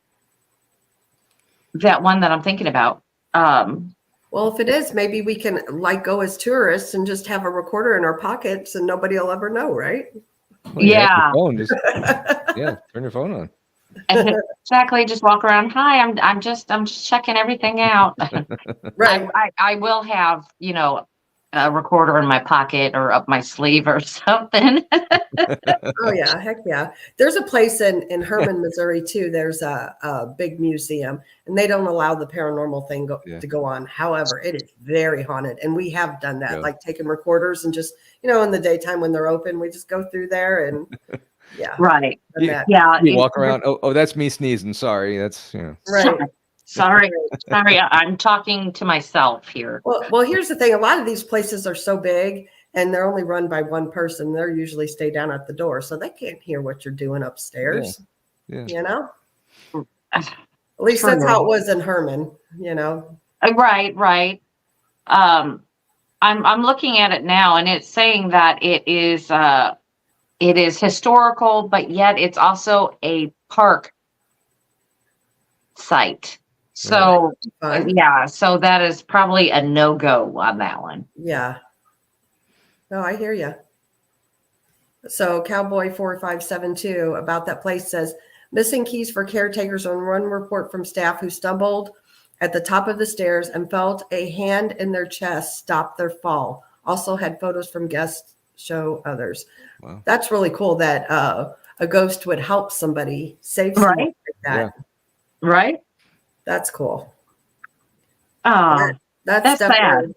that one that I'm thinking about. Well, if it is, maybe we can go as tourists and just have a recorder in our pockets and nobody will ever know, right? Well, yeah. Turn your phone on. Exactly. Just walk around. Hi, I'm just checking everything out. Right. I will have, a recorder in my pocket or up my sleeve or something. Oh yeah, heck yeah. There's a place in Herman, Missouri too. There's a big museum, and they don't allow the paranormal thing to go on. However, it is very haunted, and we have done that, like taking recorders and just in the daytime when they're open, we just go through there and right. Yeah. You walk around. Oh, that's me sneezing. Sorry, that's right. Sorry, I'm talking to myself here. Well, here's the thing. A lot of these places are so big and they're only run by one person. They're usually stay down at the door, so they can't hear what you're doing upstairs. Yeah. At least that's how it was in Herman, Right. I'm looking at it now, and it's saying that it is historical, but yet it's also a park site. So so that is probably a no-go on that one. Yeah. No, I hear you. So Cowboy 4572 about that place says missing keys for caretakers on one report from staff who stumbled at the top of the stairs and felt a hand in their chest stop their fall. Also had photos from guests show others. Wow. That's really cool that a ghost would help somebody save somebody like that. Yeah. Right. That's cool. Oh, that's sad.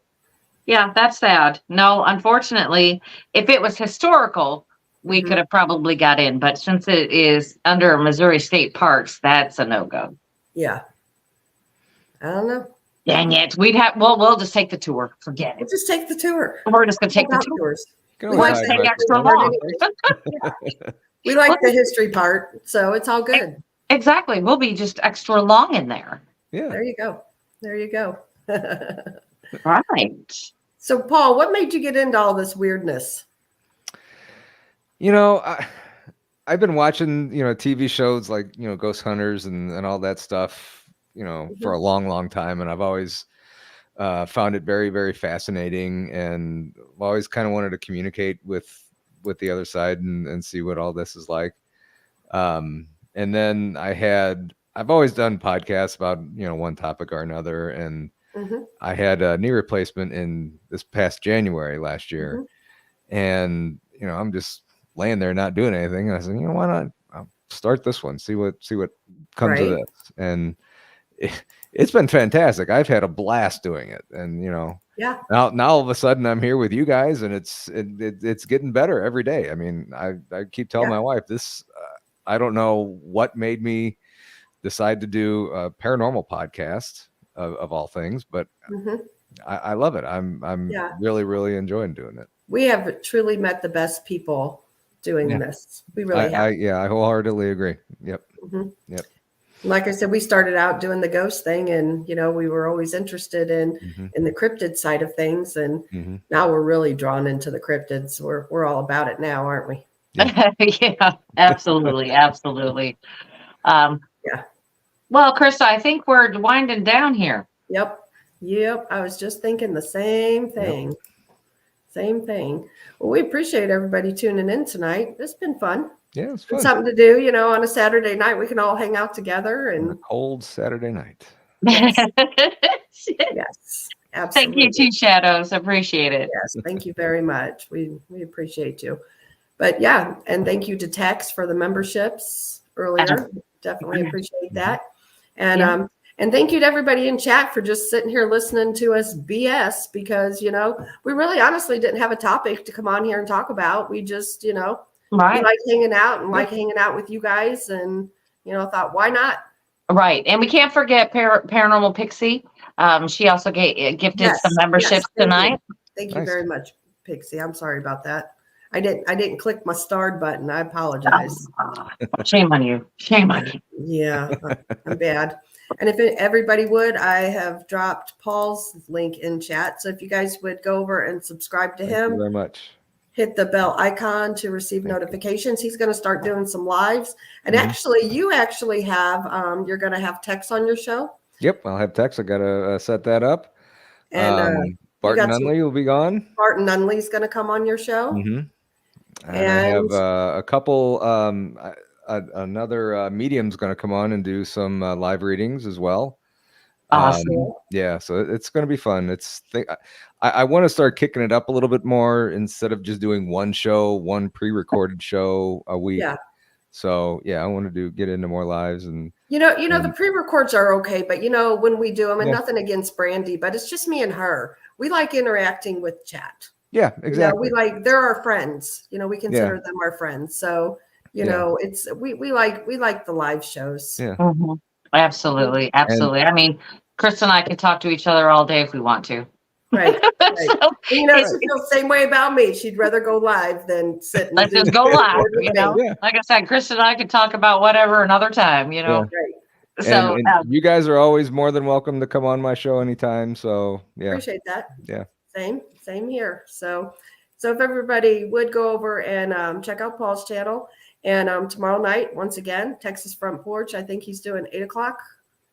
Yeah, that's sad. No, unfortunately, if it was historical, we could have probably got in. But since it is under Missouri State Parks, that's a no-go. Yeah. I don't know. Dang it. We'll just take the tour. Forget We'll it. just take the tour. We're just going to take the tour. Tours. You can We always like hide to take behind extra the long. Yeah. We like the history part, so it's all good. Exactly. We'll be just extra long in there. Yeah. There you go. There you go. Right. So, Paul, what made you get into all this weirdness? You know, I've been watching, TV shows like, Ghost Hunters and all that stuff, for a long, long time. And I've always found it very, very fascinating. And I've always kind of wanted to communicate with the other side and see what all this is like. And then I've always done podcasts about, one topic or another. And I had a knee replacement in this past January last year. And, I'm just laying there not doing anything. And I said, why not I'll start this one, see what comes of this. And it's been fantastic. I've had a blast doing it. And, Yeah. now all of a sudden I'm here with you guys, and it's getting better every day. I mean, I keep telling my wife this, I don't know what made me decide to do a paranormal podcast of all things, but I love it. I'm really, really enjoying doing it. We have truly met the best people doing this. We really have. I wholeheartedly agree. Yep. Yep. Like I said, we started out doing the ghost thing, and we were always interested in the cryptid side of things, and now we're really drawn into the cryptids. We're all about it now, aren't we? Yeah, absolutely, absolutely. Well, Krista, I think we're winding down here. Yep. I was just thinking the same thing. Yep. Same thing. Well, we appreciate everybody tuning in tonight. It's been fun. Yeah, it's fun. It's something to do, on a Saturday night. We can all hang out together and a cold Saturday night. Yes, absolutely. Thank you, Two Shadows. Appreciate it. Yes, thank you very much. We appreciate you. But yeah, and thank you to Tex for the memberships earlier. Definitely appreciate that. And and thank you to everybody in chat for just sitting here listening to us BS, because we really honestly didn't have a topic to come on here and talk about. We just we like hanging out and like hanging out with you guys, and thought, why not? Right. And we can't forget Paranormal Pixie. She also gifted some memberships tonight. Thank you very much, Pixie. I'm sorry about that. I didn't click my starred button. I apologize. Shame on you. Shame on you. Yeah, I'm bad. And if everybody would, I have dropped Paul's link in chat. So if you guys would go over and subscribe to him. Thank you very much. Hit the bell icon to receive notifications. He's going to start doing some lives. And actually, you actually have, you're going to have Tex on your show. Yep, I'll have Tex. I got to set that up. And Barton Nunnelly will be gone. Barton Nunnelly's going to come on your show. And I have a couple, another medium's going to come on and do some live readings as well. Awesome. Yeah, so it's going to be fun. I want to start kicking it up a little bit more instead of just doing one pre-recorded show a week. Yeah. So I want to get into more lives and the pre-records are okay, but when we do them, and nothing against Brandy, but it's just me and her. We like interacting with chat. Yeah, exactly. They're our friends. We consider them our friends. So it's we like the live shows. Yeah. Absolutely. I mean, Chris and I can talk to each other all day if we want to. Right. She feels the same way about me. She'd rather go live than sit and let's just go live. Like I said, Chris and I can talk about whatever another time. Right. So and you guys are always more than welcome to come on my show anytime. So appreciate that. Yeah. Same here. So if everybody would go over and check out Paul's channel, and tomorrow night, once again, Texas Front Porch. I think he's doing 8:00.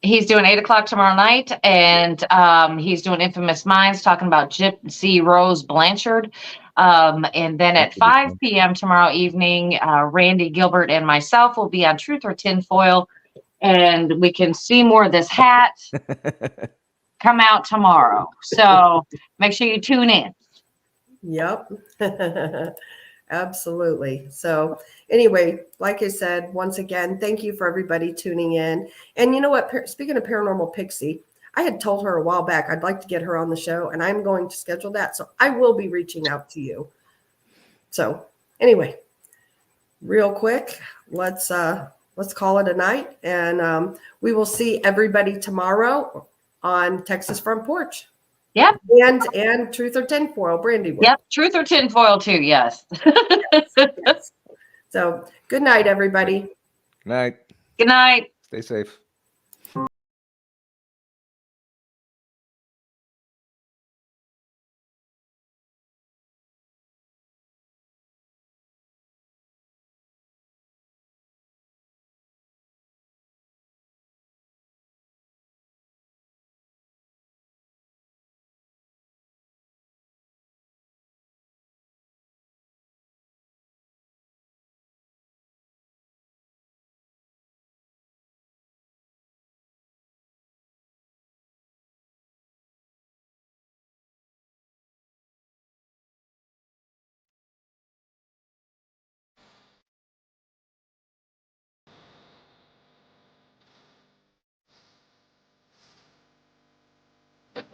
He's doing 8:00 tomorrow night, and he's doing Infamous Minds, talking about Gypsy Rose Blanchard. And then at 5 p.m. tomorrow evening, Randy Gilbert and myself will be on Truth or Tinfoil, and we can see more of this hat come out tomorrow. So make sure you tune in. Yep. Absolutely. So anyway, like I said, once again, thank you for everybody tuning in. And you know what? Speaking of Paranormal Pixie, I had told her a while back I'd like to get her on the show, and I'm going to schedule that. So I will be reaching out to you. So anyway, real quick, let's call it a night, and we will see everybody tomorrow. on Texas Front Porch. Yep. And Truth or Tinfoil, Brandy. Yep. Truth or tinfoil too. Yes. Yes. So good night, everybody. Night. Good night. Stay safe.